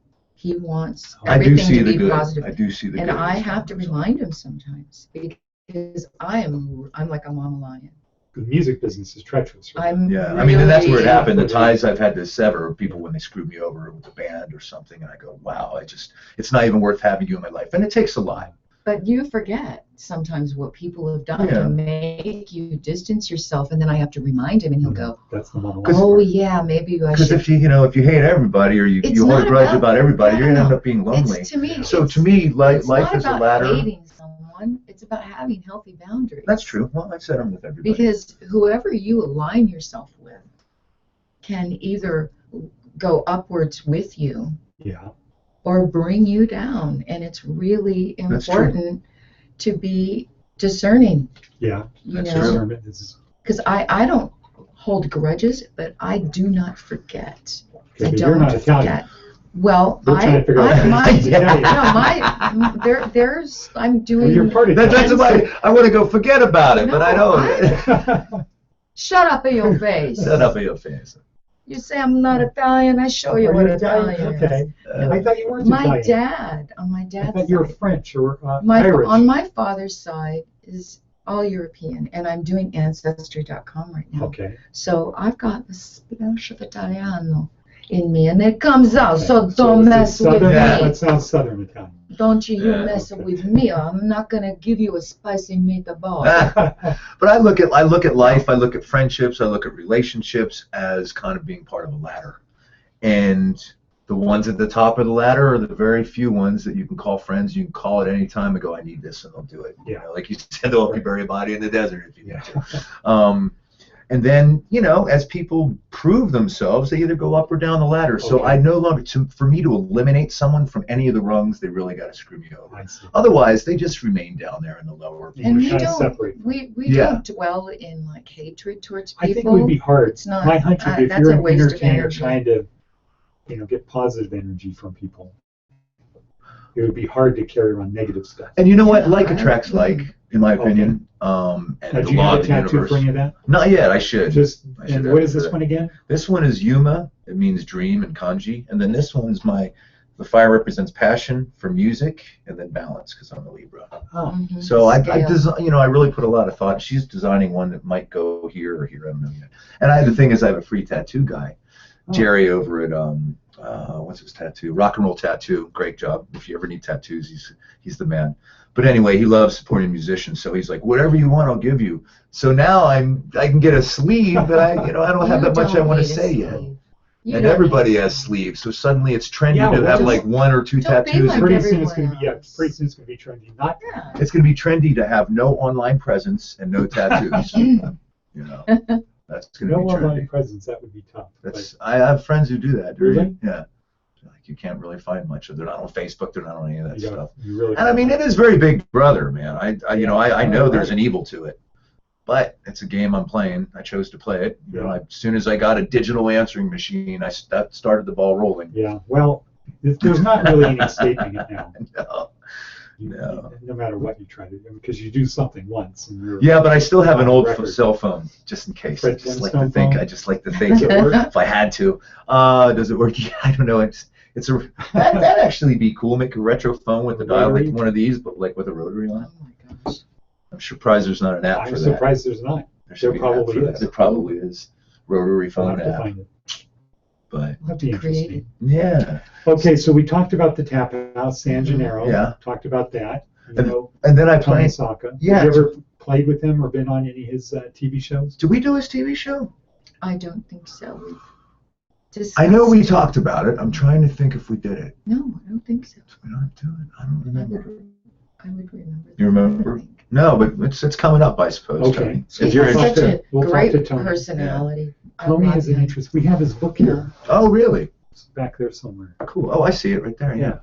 He wants
I do
everything
see
to
the
be
good.
positive.
I do see the good.
And I have to remind him sometimes because I'm like a mama lion.
The music business is treacherous. Right?
Yeah, I mean, and that's where it
really-
happened. The ties I've had to sever, people when they screwed me over with a band or something, and I go, wow, it's not even worth having you in my life. And it takes a lot.
But you forget sometimes what people have done
Yeah.
to make you distance yourself, and then I have to remind him, and he'll go,
That's the mama
"Oh
lion.
yeah, maybe I
Because
should."
if you hate everybody or you
It's
hold a
not
grudge about everybody, you're gonna end
no.
up being lonely.
It's, to me,
So
it's,
to me,
it's
life
not
is a
about
ladder.
hating someone. It's about having healthy boundaries.
That's true. Well, I said them with everybody.
Because whoever you align yourself with can either go upwards with you
Yeah.
or bring you down, and it's really
That's true.
important to be discerning.
Yeah.
You
That's
know,
true.
Discernment is
because I don't hold grudges, but I do not forget.
okay,
I
but
don't
you're not Italian.
forget. Well,
We're trying to figure out
my,
things Italian.
there's, I'm doing.
Well, you're part of
That's why I want to go forget about it, but I
No,
don't.
Shut up in your face.
Shut up in your face.
You say I'm not Italian, I show you
Are
what
you
Italian
Italian?
is.
Okay. I thought you weren't
My
Italian.
dad, on my
I
dad's
thought you were
side,
French or Irish.
on my father's side is all European, and I'm doing Ancestry.com right now.
Okay.
So I've got a splash of Italiano in me, and it comes out.
Okay.
So don't
it's
mess with
southern,
me.
That sounds Southern Italian.
Don't you
Yeah,
mess
okay.
with me. I'm not gonna give you a spicy meatball.
But I look at life, I look at friendships, I look at relationships as kind of being part of a ladder. And the ones at the top of the ladder are the very few ones that you can call friends. You can call at any time and go, I need this, and they'll do it.
Yeah.
You know, like you said, they'll help you bury a body in the desert if you need to. And then, as people prove themselves, they either go up or down the ladder. So
Okay.
I no longer, for me to eliminate someone from any of the rungs, they really got to screw me over.
I see.
Otherwise, they just remain down there in the lower.
You
And we
kinda
don't,
separate.
we
Yeah.
don't dwell in like hatred towards
I
people.
think it would be hard.
It's not-
My hunch would be if
that's
you're
a
an
waste of
entertainer
energy.
trying to, get positive energy from people, it would be hard to carry around negative stuff.
And you know what?
Yeah,
Like
I
attracts
agree.
like, in my opinion.
Now,
And
do
the
you
law
have
of
a
the
tattoo
universe.
for any of that?
Not yet. I should.
Just
I should
and what
have
is
to do
this
that.
one again?
This one is Yuma. It means dream in kanji. And then this one is the fire represents passion for music and then balance because I'm a Libra.
Oh,
Mhm.
So I
Scale.
I really put a lot of thought. She's designing one that might go here or here. I don't know yet. And the thing is, I have a free tattoo guy,
Oh.
Jerry over at what's his tattoo? Rock and Roll Tattoo. Great job. If you ever need tattoos, he's the man. But anyway, he loves supporting musicians, so he's like, whatever you want, I'll give you. So now I can get a sleeve, but I don't have that much I want to say yet. And everybody has sleeves, so suddenly it's trendy
Yeah,
to
well,
have
just-
like one or two
Don't be
tattoos.
like
pretty
everyone
soon it's gonna be
else.
pretty soon it's gonna be trendy. Not
Yeah.
It's going to be trendy to have no online presence and no tattoos. That's going to
no
be
online
trendy.
presence. That would be tough.
I have friends who do that.
Really?
Yeah. Like you can't really find much of. They're not on Facebook. They're not on any of that
But
stuff.
you really.
And I mean, it is very Big Brother, man. I know
Right.
there's an evil to it, but it's a game I'm playing. I chose to play it. As soon as I got a digital answering machine, that started the ball rolling.
Yeah. Well, there's not really any escaping it now.
No.
No matter what you try to do, because you do something once and you're.
Yeah, but I still have an old
Record.
cell phone, just in case.
Fred Flintstone phone?
I just like to think
Does it work?
if I had to. Does it work? Yeah, I don't know. That'd actually be cool. Make a retro phone with the dial,
Rotary?
like one of these, but like with a rotary on it.
Oh my gosh.
I'm surprised there's not an app
I'm
for that.
surprised there's not.
There should
There
be an app
probably
for that.
is.
There probably is. Rotary
I'll
phone
have to
app.
find it.
But
That'd be interesting.
yeah.
Okay, so we talked about the tap house, San Gennaro.
Yeah.
Talked about that. You
And-
know,
And then I
Tony
played.
Saka.
Yeah.
Have you ever played with him or been on any of his TV shows?
Did we do his TV show?
I don't think so.
I know we talked about it. I'm trying to think if we did it.
No, I don't think so.
We don't do it. I don't remember.
I would remember.
You remember?
I think.
No, but it's coming up, I suppose.
Okay.
Tony.
He
If you're
has
interested.
such a
We'll talk
great
to Tony.
personality. I
Tony
love
has an
him.
interest. We have his book here.
Oh, really?
It's back there somewhere.
Cool. Oh, I see it right there. Yeah.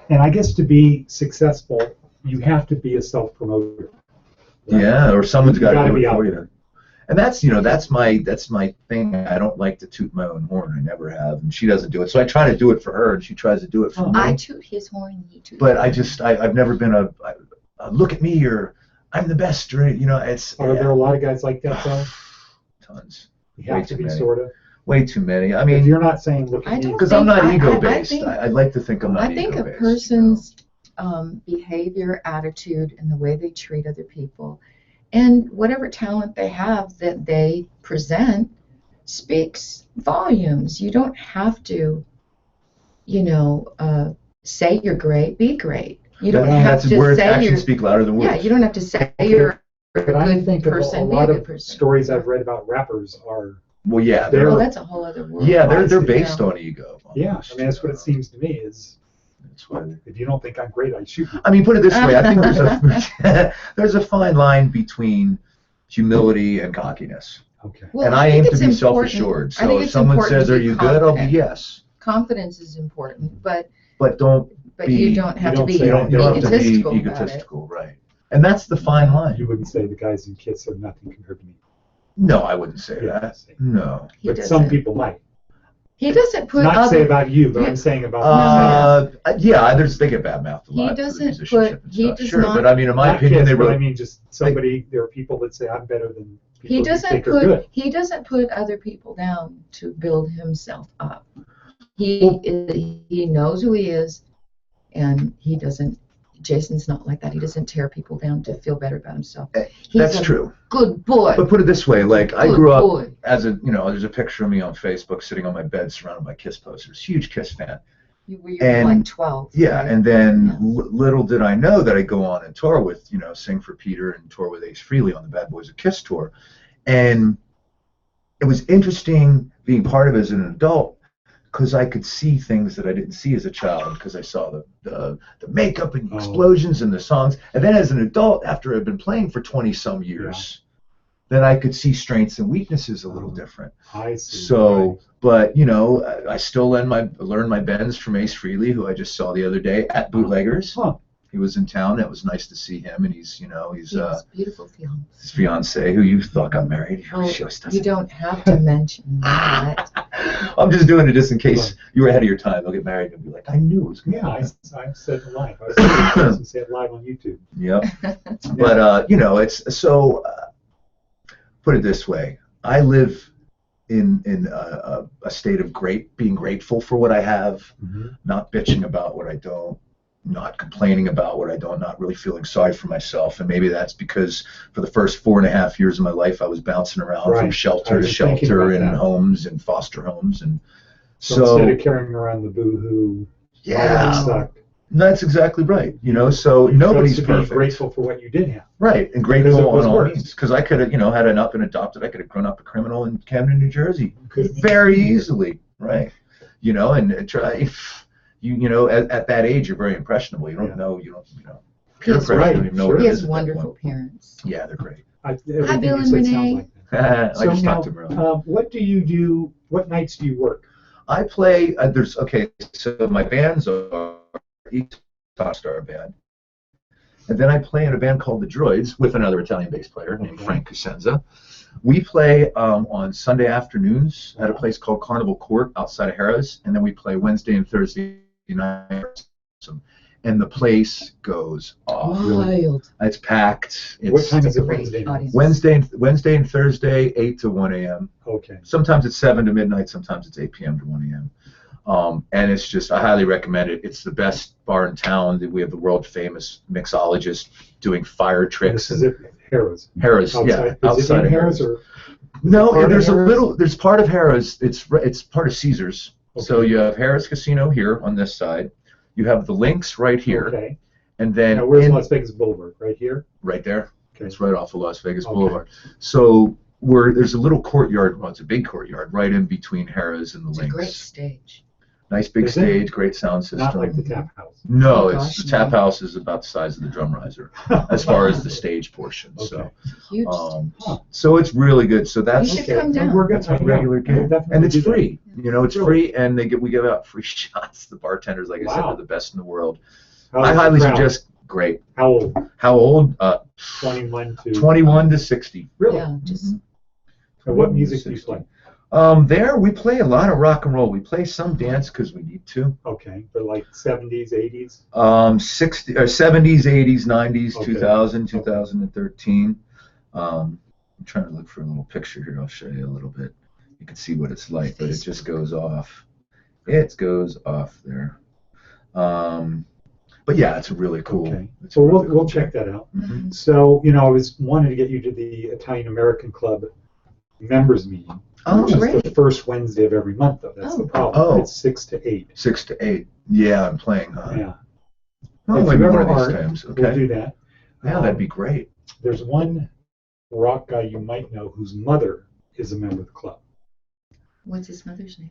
And I guess to be successful, you have to be a self-promoter.
Yeah, or someone's
You
got
gotta
to do
be
it
out
for
there.
you. And that's my thing. I don't like to toot my own horn. I never have, and she doesn't do it. So I try to do it for her, and she tries to do it for
Oh.
me.
I toot his horn. He toots
But
mine.
I've never been a look at me or I'm the best or it's
Are there a lot of guys like that, though?
tons.
You have
Way
to
too
be,
many.
sort of.
way too many. I
If
mean,
you're not saying, look
I
at me.
don't
because I'm not
think-
ego-based.
think-
I like to think I'm not
I think
ego-based.
a
you know?
person's behavior, attitude, and the way they treat other people, and whatever talent they have that they present, speaks volumes. You don't have to, say you're great, be great. You don't have
That's
to
words,
say
actions
you're.
speak louder than words.
Yeah, you don't have to say
Okay,
you're a
But I
good
think
person,
a
be a
lot
good
of
person.
stories I've read about rappers are,
Well, yeah,
They're-
Well, that's a whole other world.
yeah, they're
honestly,
based
yeah.
on ego.
yeah,
almost,
I mean, that's what it seems to me is,
That's why
if you don't think I'm great, I shoot you.
I mean, put it this way. I think there's a fine line between humility and cockiness.
Okay.
Well,
And I
think
aim to
it's
be
important-
self-assured.
I think
So if
it's
someone
important
says,
to
"Are
be
you good?" I'll be
confident.
yes.
Confidence is important, but
Don't
you
be-
don't have
you
to
don't
be
say
you don't have to be
egotistical about it.
egotistical, right? And that's the fine line.
You wouldn't say the guys in Kiss are nothing compared to me.
No, I wouldn't say
Yeah,
that.
see.
No.
He
But
doesn't.
some people might.
He doesn't put
Not say
other.
about you, but
Yeah.
I'm saying about
Yeah, they get bad mouthed a
He
lot. for the
doesn't
musicianship
put-
and
he
stuff.
does
Sure,
not-
but I mean, in my
not
opinion,
Kiss,
they
but
really.
I mean, just somebody. There are people that say I'm better than people
He
who
doesn't
think are good.
put other people down to build himself up. He knows who he is, and he doesn't. Jason's not like that. He doesn't tear people down to feel better about himself. He's
That's
a
true.
Good boy.
But put it this way, like I
Good
grew up
boy.
as there's a picture of me on Facebook sitting on my bed surrounded by Kiss posters. Huge Kiss fan.
You were
and-
like 12.
Yeah,
right?
and then
Yeah.
little did I know that I'd go on and tour with, Sing for Peter and tour with Ace Frehley on the Bad Boys of Kiss tour. And it was interesting being part of it as an adult because I could see things that I didn't see as a child because I saw the makeup and the explosions and the songs. And then as an adult, after I'd been playing for 20-some years, then I could see strengths and weaknesses a little different.
I see.
So,
Right.
but I still learned my bends from Ace Frehley, who I just saw the other day at Bootleggers.
Huh.
He was in town. It was nice to see him, and he's
He was beautiful fiance.
his fiance, who you thought got married.
Oh,
She always does
you
it.
don't have to mention that.
I'm just doing it just in case you were ahead of your time. They'll get married and be like, I knew it was going to
Yeah,
happen.
I said it live. I was say it live on YouTube.
Yep. But it's so. Put it this way: I live in a state of being grateful for what I have, not bitching about what I don't, not complaining about what I don't, not really feeling sorry for myself. And maybe that's because for the first 4.5 years of my life, I was bouncing around from
Right.
shelter
I
to
was thinking
shelter
about
in
that.
homes and foster homes, and
So instead of carrying around the boo-hoo,
yeah,
sucked.
that's exactly right. So nobody's
to be
perfect.
grateful for what you did have.
Right, and
Because it
grateful
was
on all
worse.
means. Because I could have, had I not been adopted, I could have grown up a criminal in Camden, New Jersey,
Could've been.
very easily, right? And try, at that age, you're very impressionable. You don't
Yeah.
know,
He
peer
has,
pressure, you don't even know what
he
it
has
is at that
wonderful
point.
parents.
Yeah, they're great.
Everything
Bill
you
and
said sounds
Renee.
like that.
I
So
just
now,
talked to them earlier.
what do you do? What nights do you work?
I play. So my bands are each star band, and then I play in a band called the Droids with another Italian bass player named
Okay.
Frank Cosenza. We play on Sunday afternoons at a place called Carnival Court outside of Harrah's, and then we play Wednesday and Thursday nights. And the place goes off.
Wild.
It's packed.
What time is it
great
Wednesday?
audience.
Wednesday and Thursday, 8 to 1 a.m.
Okay.
Sometimes it's 7 to midnight. Sometimes it's 8 p.m. to 1 a.m. And it's just, I highly recommend it. It's the best bar in town. We have the world famous mixologist doing fire tricks.
This is it. Harrah's.
Harrah's, yeah,
Is it
outside
in
of
Harrah's
Harrah's.
or?
No,
part of
there's
Harrah's?
there's part of Harrah's. It's part of Caesars. So
Okay.
you have Harrah's Casino here on this side. You have the Links right here,
Okay.
and then
Now, where's Las Vegas Boulevard? Right here?
right there.
Okay.
It's right off of Las Vegas
Okay.
Boulevard. So there's a little courtyard. Well, it's a big courtyard right in between Harrah's and the
It's a
Links.
great stage.
Nice big
Is it?
stage, great sound system.
Not like the Tap House.
No,
Oh,
it's
gosh,
the tap
no.
house is about the size of the drum riser as far as the stage portion.
Okay.
Huge
So so it's really good. So that's
You should come down.
We're
that's my
gonna
regular gig, and it's free. It's
Really?
free, and we give out free shots. The bartenders, like I said,
Wow.
are the best in the world.
How's
I
the
highly
crowd?
suggest. Great.
How old?
How old?
21 to.
21 to 60.
Really?
Yeah, just
And what music do you
60.
play?
There we play a lot of rock and roll. We play some dance because we need to.
Okay, but like 70s, 80s.
70s, 80s, 90s,
Okay.
2000, 2013. I'm trying to look for a little picture here. I'll show you a little bit. you can see what it's like, but it just goes off. It goes off there. But yeah, it's really cool.
Okay.
It's
So
a really
we'll
cool
check that out.
Mhm.
So, I was wanting to get you to the Italian American Club members meeting,
Oh,
which is the
great.
first Wednesday of every month, though. That's the
Oh.
problem.
Oh.
It's 6 to 8.
6 to 8. Yeah, I'm playing, huh?
Yeah.
Oh,
If
maybe
you
one
ever
of these
are,
times.
we'll
Okay.
do that.
Yeah, that'd be great.
There's one rock guy you might know whose mother is a member of the club.
What's his mother's name?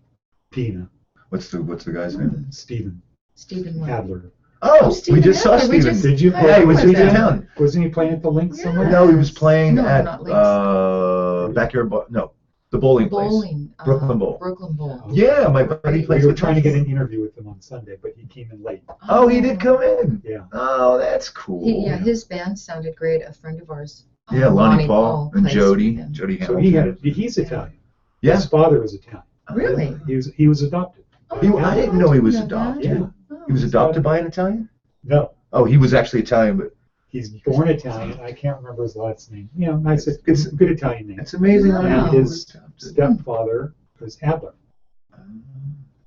Dina.
What's the guy's name?
Stephen
Stephen what?
Adler.
Oh, we
Stephen
just saw
Adler. We
Steven.
just-
Did you?
I
Yeah, he was
was
in
there.
town.
Wasn't he playing at the Link somewhere?
No, he was playing
No,
at
not Links.
backyard. The bowling place.
Bowling.
Brooklyn Bowl.
Brooklyn Bowl.
Yeah, my buddy
We
plays.
were
with
trying to get
us.
an interview with him on Sunday, but he came in late.
Oh, he did come in.
Yeah.
Oh, that's cool.
Yeah, his band sounded great. A friend of ours.
Yeah, Lonnie Paul and
plays
Jody.
with him.
Jody
So
Hamilton.
he's Italian.
Yeah.
His father was Italian.
Really?
He was adopted.
I didn't know he was
I didn't know that.
adopted.
Yeah.
He was adopted by an Italian?
No,
Oh, he was actually Italian, but
he's born Italian. I can't remember his last name. Nice,
It's-
good Italian name.
it's amazing how
Wow.
he
His
was adopted.
stepfather was Adler.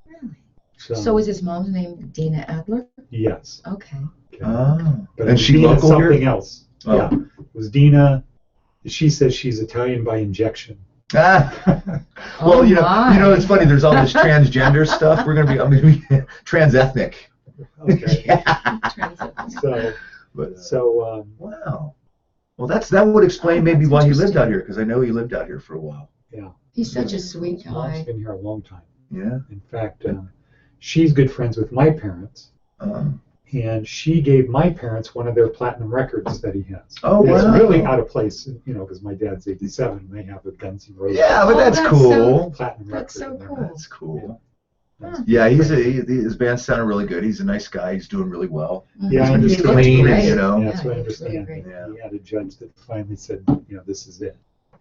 Really?
So,
So is his mom's name Dina Adler?
yes.
Okay.
Okay.
Oh.
But it
And
was
she
Dina
local
something
here?
else.
Oh.
Yeah, it was Dina. She says she's Italian by injection.
Ah.
Oh
Well,
my.
it's funny. There's all this transgender stuff. I'm gonna be transethnic.
Okay.
Yeah.
So,
But,
wow.
Well, that would explain
Oh,
maybe
that's
why he lived
interesting.
out here, because I know he lived out here for a while.
He's such a sweet
Mom's
guy.
been here a long time.
Yeah.
In fact, she's good friends with my parents, and she gave my parents one of their platinum records that he has.
Oh,
And it's
wow.
really out of place, because my dad's 87 and they have the Guns N' Roses
Yeah, but
Oh,
that's
that's
cool.
platinum
That's
record.
so
in
cool.
there.
That's cool.
That's-
Yeah, his band sounded really good. He's a nice guy. He's doing really well.
Yeah,
Mhm.
he's
He looked
clean,
great.
you know.
Yeah, that's what I
he looked really
understand.
great.
Yeah.
He had a judge that finally said, this is it,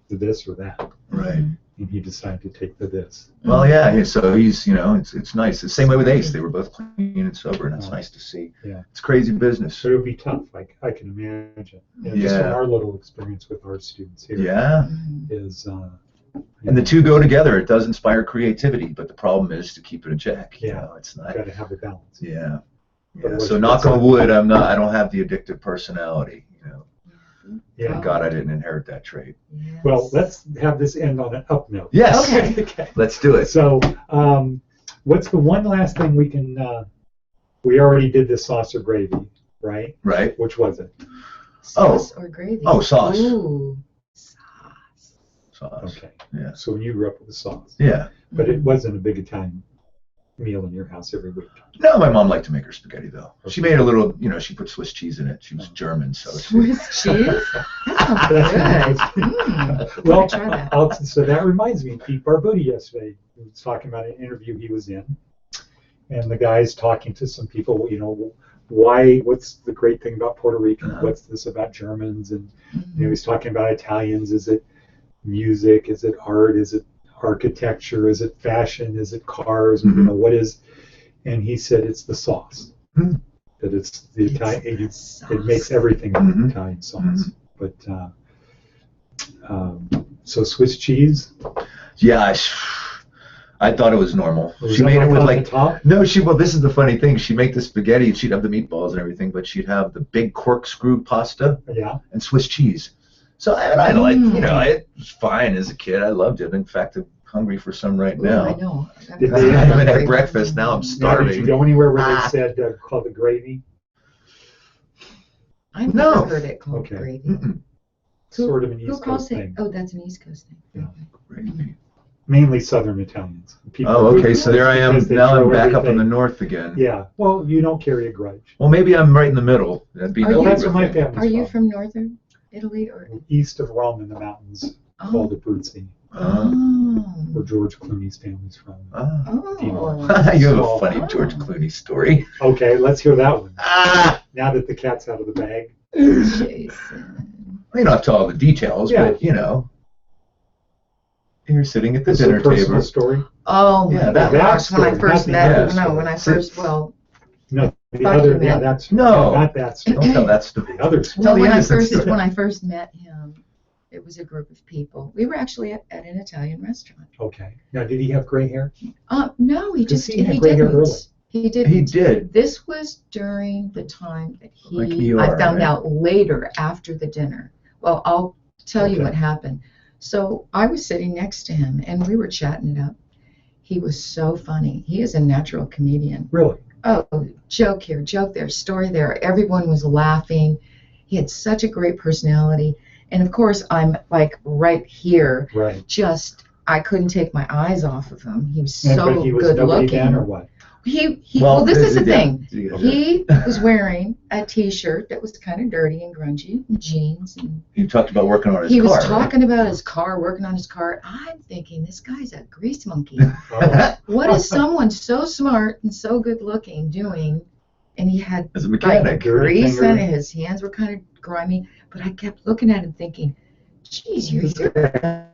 the this or that,
Right.
and he decided to take the this.
Well, yeah. So he's, it's nice. The same way with Ace. They were both clean and sober, and it's nice to see.
Yeah.
It's crazy business.
So it would be tough, I can imagine. Just
Yeah.
from our little experience with our students here
Yeah.
Mhm.
is.
And the two go together. It does inspire creativity, but the problem is to keep it in check.
Yeah.
It's not.
Got to have a balance.
Yeah.
But
Yeah.
what
So
you
knock
said-
on wood, I don't have the addictive personality.
Yeah.
Thank God I didn't inherit that trait.
Yes.
Well, let's have this end on an up note.
Yes.
Okay.
Okay.
Let's do it.
So, what's the one last thing we can? We already did the sauce or gravy, right?
Right.
Which was it?
Sauce or gravy?
Oh, sauce.
Ooh, sauce.
Sauce.
Okay.
Yeah.
So you grew up with the sauce,
Yeah.
but it wasn't a big Italian meal in your house every week.
No, my mom liked to make her spaghetti though. She
Okay.
made a little, she put Swiss cheese in it. She was German, so she,
Swiss cheese? That
That's
sounds good.
Well,
Try that.
so that reminds me, Pete Barbuti yesterday was talking about an interview he was in, and the guy's talking to some people, what's the great thing about Puerto Rican, what's this about Germans, and he's talking about Italians, is it music, is it art, is it architecture, is it fashion, is it cars,
Mhm.
what is, and he said it's the sauce,
Mhm.
that it's the Italian,
It's the
it makes
sauce.
everything
Mhm.
Italian sauce. But so Swiss cheese.
yeah, I thought it was normal.
Was
She
that
made it with
on
like
the top?
no, well, this is the funny thing. She'd make the spaghetti and she'd have the meatballs and everything, but she'd have the big corkscrew pasta
Yeah.
and Swiss cheese. So I like, it was fine as a kid. I loved it. In fact, I'm hungry for some right
Ooh,
now.
I know.
Did
I
they-
haven't had breakfast. Now I'm
Now, did you
starving.
go anywhere where they said called it gravy?
I've
No.
never heard it called
Okay.
gravy.
Mm-mm.
Sort of an
Who
East
calls
Coast
it?
thing.
Oh, that's an East Coast thing.
Yeah.
Gravy.
Mainly Southern Italians. People
Oh,
who-
okay. So there I am.
because they
Now I'm
throw
back up in
everything-
the north again.
Yeah. Well, you don't carry a grudge.
Well, maybe I'm right in the middle. That'd be
Are
no
you-
That's what my
thing.
family's
Are you from northern Italy or?
East of Rome in the mountains,
Oh.
called Abruzzi, where George Clooney's family's from.
Oh.
You have a funny George Clooney story.
Okay, let's hear that one.
Ah,
Now that the cat's out of the bag.
Jason.
you don't have to all the details,
Yeah.
but you're sitting at the
This is a
dinner
personal
table.
story.
Oh
Yeah,
my
that
gosh! When I
story,
first
not the
met,
other
no,
story.
when I first, well,
No, the
Thought
other,
you
yeah,
meant-
that's
No.
not that story.
Don't tell that story.
The other story.
Tell the
when I
innocent
first
story.
when I first met him, It was a group of people. We were actually at an Italian restaurant.
Okay. Now, did he have gray hair?
No, he
Because
just
he had
he
gray hair
didn't.
early.
He didn't.
He did.
This was during the time that
Like
I
ER,
found
right?
out later after the dinner. Well, I'll tell you
Okay.
what happened. So I was sitting next to him, and we were chatting it up. He was so funny. He is a natural comedian.
Really?
Oh, joke here, joke there, story there. Everyone was laughing. He had such a great personality. And of course, I'm like right here.
Right.
I couldn't take my eyes off of him. He was
And,
so
but he was
good
nobody
looking.
then, or what?
Well, this is the thing.
Yeah.
He was wearing a T-shirt that was kind of dirty and grungy, and jeans, and
He talked about working on his
he
car.
was talking about his car, working on his car. I'm thinking, this guy's a grease monkey.
Oh.
What is someone so smart and so good looking doing? And he had
As a
like
mechanic.
grease
finger.
on it. His hands were kind of grimy. But I kept looking at him thinking, geez, you're here.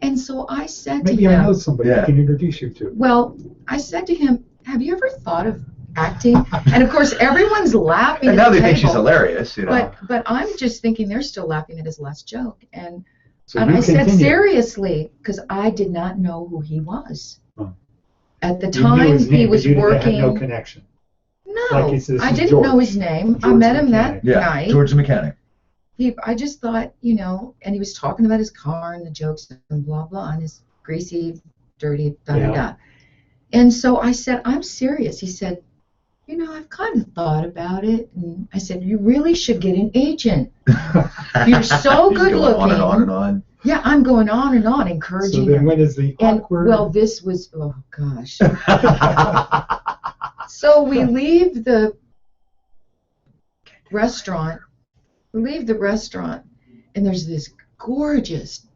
And so I said
Maybe
to
I
him,
know somebody I
Yeah.
can introduce you to.
well, I said to him, have you ever thought of acting? And of course, everyone's laughing
And
at
now
the
they think she's
table.
hilarious, you know.
But I'm just thinking they're still laughing at his last joke. And
So
I
you
said
continued.
seriously, because I did not know who he was.
Oh.
At the
You knew
time,
his name,
he
but
was
you didn't
working.
have no connection.
No,
Like he says,
I
this is
didn't know
George.
his name. I
George
met him
Mechanic.
that
Yeah,
night.
George the mechanic.
I just thought, and he was talking about his car and the jokes and blah, blah, and his greasy, dirty, da, da, da. And so I said, I'm serious. He said, I've kind of thought about it. And I said, you really should get an agent. You're so
He's
good
going
looking.
on and on and on.
Yeah, I'm going on and on,
So
encouraging
then
him.
when is the
And,
awkward...
well, this was, oh, gosh. So we leave the restaurant. And there's this gorgeous,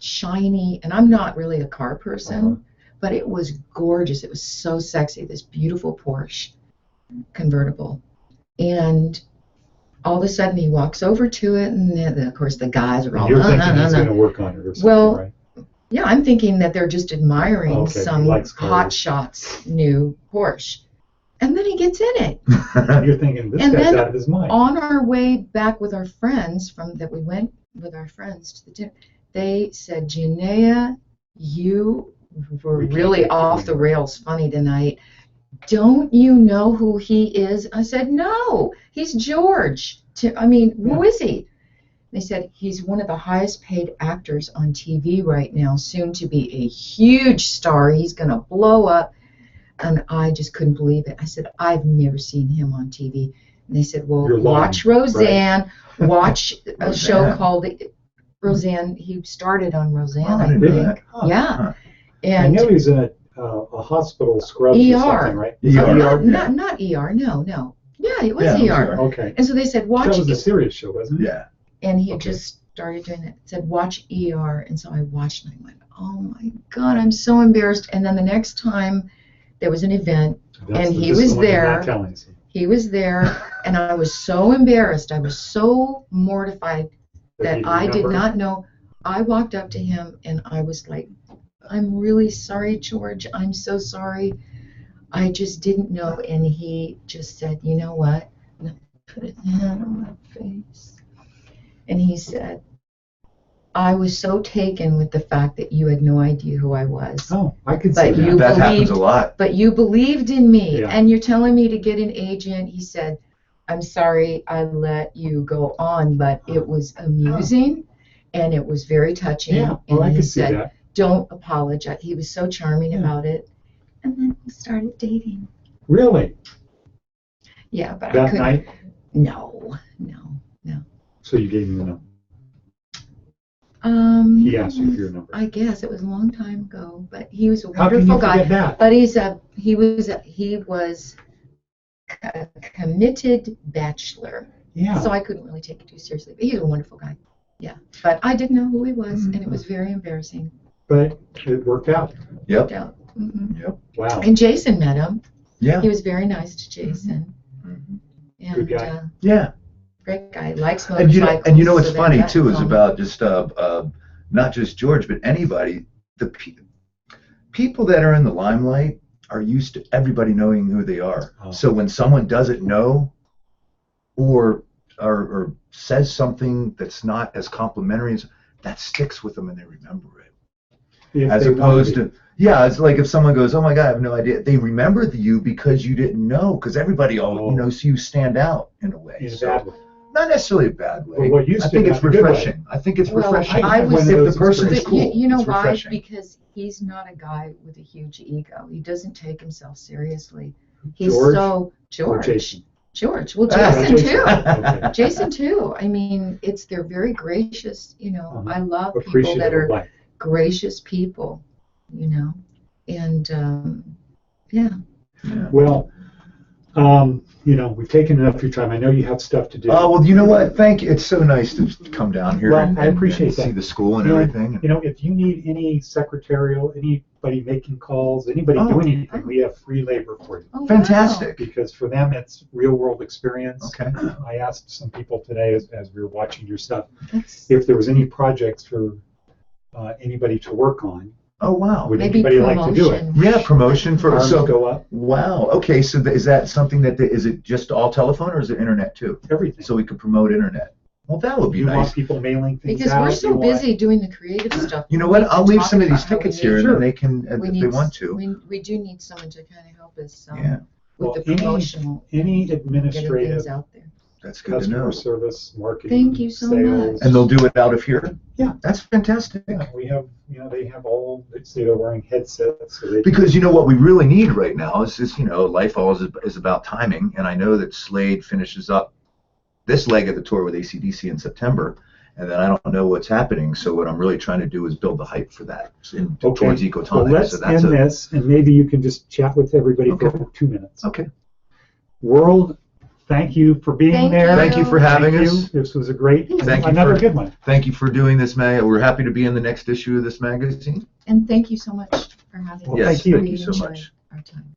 shiny, and I'm not really a car person, but it was gorgeous. It was so sexy, this beautiful Porsche convertible. And all of a sudden he walks over to it, and then, of course the guys are all,
You're thinking he's going to work on it or something,
Well,
right?
yeah, I'm thinking that they're just admiring
Okay, he
some
likes cars.
hot shots new Porsche. And then he gets in it.
You're thinking, this
And
guy's
then
out of his mind.
On our way back with our friends that we went with our friends to the dinner, they said, Janea, you were
We can't
really
take you
off the
anywhere."
rails funny tonight. Don't you know who he is? I said, no, he's George. Who is he? They said, he's one of the highest paid actors on TV right now, soon to be a huge star. He's going to blow up. And I just couldn't believe it. I said, I've never seen him on TV. And they said, well,
You're lying,
watch Roseanne. Watch a show
Roseanne.
called Roseanne. He started on Roseanne,
Oh, I
I
didn't
think.
know that.
Huh.
Yeah.
Huh.
I
And
know he's in a hospital scrubs or
ER.
something, right?
ER.
not ER, no. Yeah, it was
Yeah, it was
ER.
ER.
Okay.
And so they said, watch
That was a
it.
serious show, wasn't it?
Yeah.
And he had
Okay.
just started doing that. It said, watch ER. And so I watched and I went, oh my God, I'm so embarrassed. And then the next time there was an event, And he
this is
was
the one you're
there.
not telling us.
he was there, and I was so embarrassed. I was so mortified that
he
I did
remembered.
not know. I walked up to him and I was like, I'm really sorry, George. I'm so sorry. I just didn't know. And he just said, you know what? And I put his hand on my face. And he said, I was so taken with the fact that you had no idea who I was.
Oh, I could
But
see
you
that.
That happens
believed-
a lot.
But you believed in me,
Yeah.
and you're telling me to get an agent. He said, I'm sorry I let you go on, but it was amusing, and it was very touching.
Yeah, well, I
and he
could see
said,
that.
don't apologize. He was so charming
Yeah.
about it. And then we started dating.
Really?
Yeah, but I
That
couldn't.
night?
No.
So you gave him the number. He asked you for your number.
I guess it was a long time ago, but he was a
How can
wonderful
you
guy.
forget that?
But he was a committed bachelor,
Yeah.
so I couldn't really take it too seriously. But he's a wonderful guy. Yeah, but I didn't know who he was, and it was very embarrassing.
But it worked out.
Yep.
Yeah. Mhm.
Wow.
And Jason met him.
Yeah.
He was very nice to Jason. And,
Good guy.
Yeah.
great guy. Likes
And
motorcycles.
you know what's
so
funny
that
too is
fun.
about just not just George, but anybody. People that are in the limelight are used to everybody knowing who they are.
Oh.
So when someone doesn't know, or or says something that's not as complimentary as that sticks with them and they remember it.
If
As
they
opposed
want
to, yeah, it's like if someone goes, "Oh my God, I have no idea." They remember you because you didn't know, because everybody, so you stand out in a way.
in a
So,
bad way.
not necessarily a bad way.
Well, what you
I
stood
think it's
out in a good way.
refreshing. I think it's
Well,
refreshing.
I was-
if
those
the person is
experiences.
cool.
You know
it's
why?
refreshing.
Because he's not a guy with a huge ego. He doesn't take himself seriously. He's
George
so
or
George.
Jason?
George. Well,
Ah,
Jason
Jason.
too.
Okay.
Jason too. I mean, they're very gracious. I love people
Appreciative
that
of
are
life.
gracious people. And yeah.
Yeah.
Well, we've taken enough of your time. I know you have stuff to do.
Oh, well, you know what? Thank you. It's so nice to come down here
Well,
and
I appreciate
and
that.
see the school and
Yeah.
everything.
If you need any secretarial, anybody making calls, anybody doing anything, we have free labor for you.
Oh, wow.
Fantastic.
Because for them, it's real world experience.
Okay.
I asked some people today as we were watching your stuff
That's
if there was any projects for anybody to work on.
Oh, wow.
Would
maybe
anybody like to do it?
promotion.
Yeah, promotion for
Arms go up,
Wow. Okay. So is that something is it just all telephone or is it internet too?
everything.
So we could promote internet. Well, that would be
You
nice.
want people mailing things
Because
out.
we're
you
so
want-
busy doing the creative stuff.
You know
We
what?
need to
I'll leave
talk
some of these
about how we
tickets
need-
here, and
Sure.
then they can, if
we
they
need-
want to.
We do need someone to kind of help us
Yeah,
Well,
with the promotional,
any
getting
administrative,
things out there.
that's good to know.
customer service, marketing,
Thank you so
sales.
much.
And they'll do it out of here.
Yeah.
That's fantastic.
Yeah, we have, they have all, they're wearing headsets. So they
Because what we really need right now is this, life always is about timing. And I know that Slade finishes up this leg of the tour with AC/DC in September. And then I don't know what's happening. So what I'm really trying to do is build the hype for that towards
Well,
Ecotonic.
let's
So that's
end this, and maybe you can just chat with everybody for
Okay.
2 minutes.
Okay.
World, thank you for being
Thank
there.
you.
Thank you for having
Thank
us.
you. This was a great,
Thank you
another
for-
good one.
Thank you for doing this, May. We're happy to be in the next issue of this magazine.
And thank you so much for having
Well,
us.
thank you.
We
Thank you so
enjoyed
much.
our time.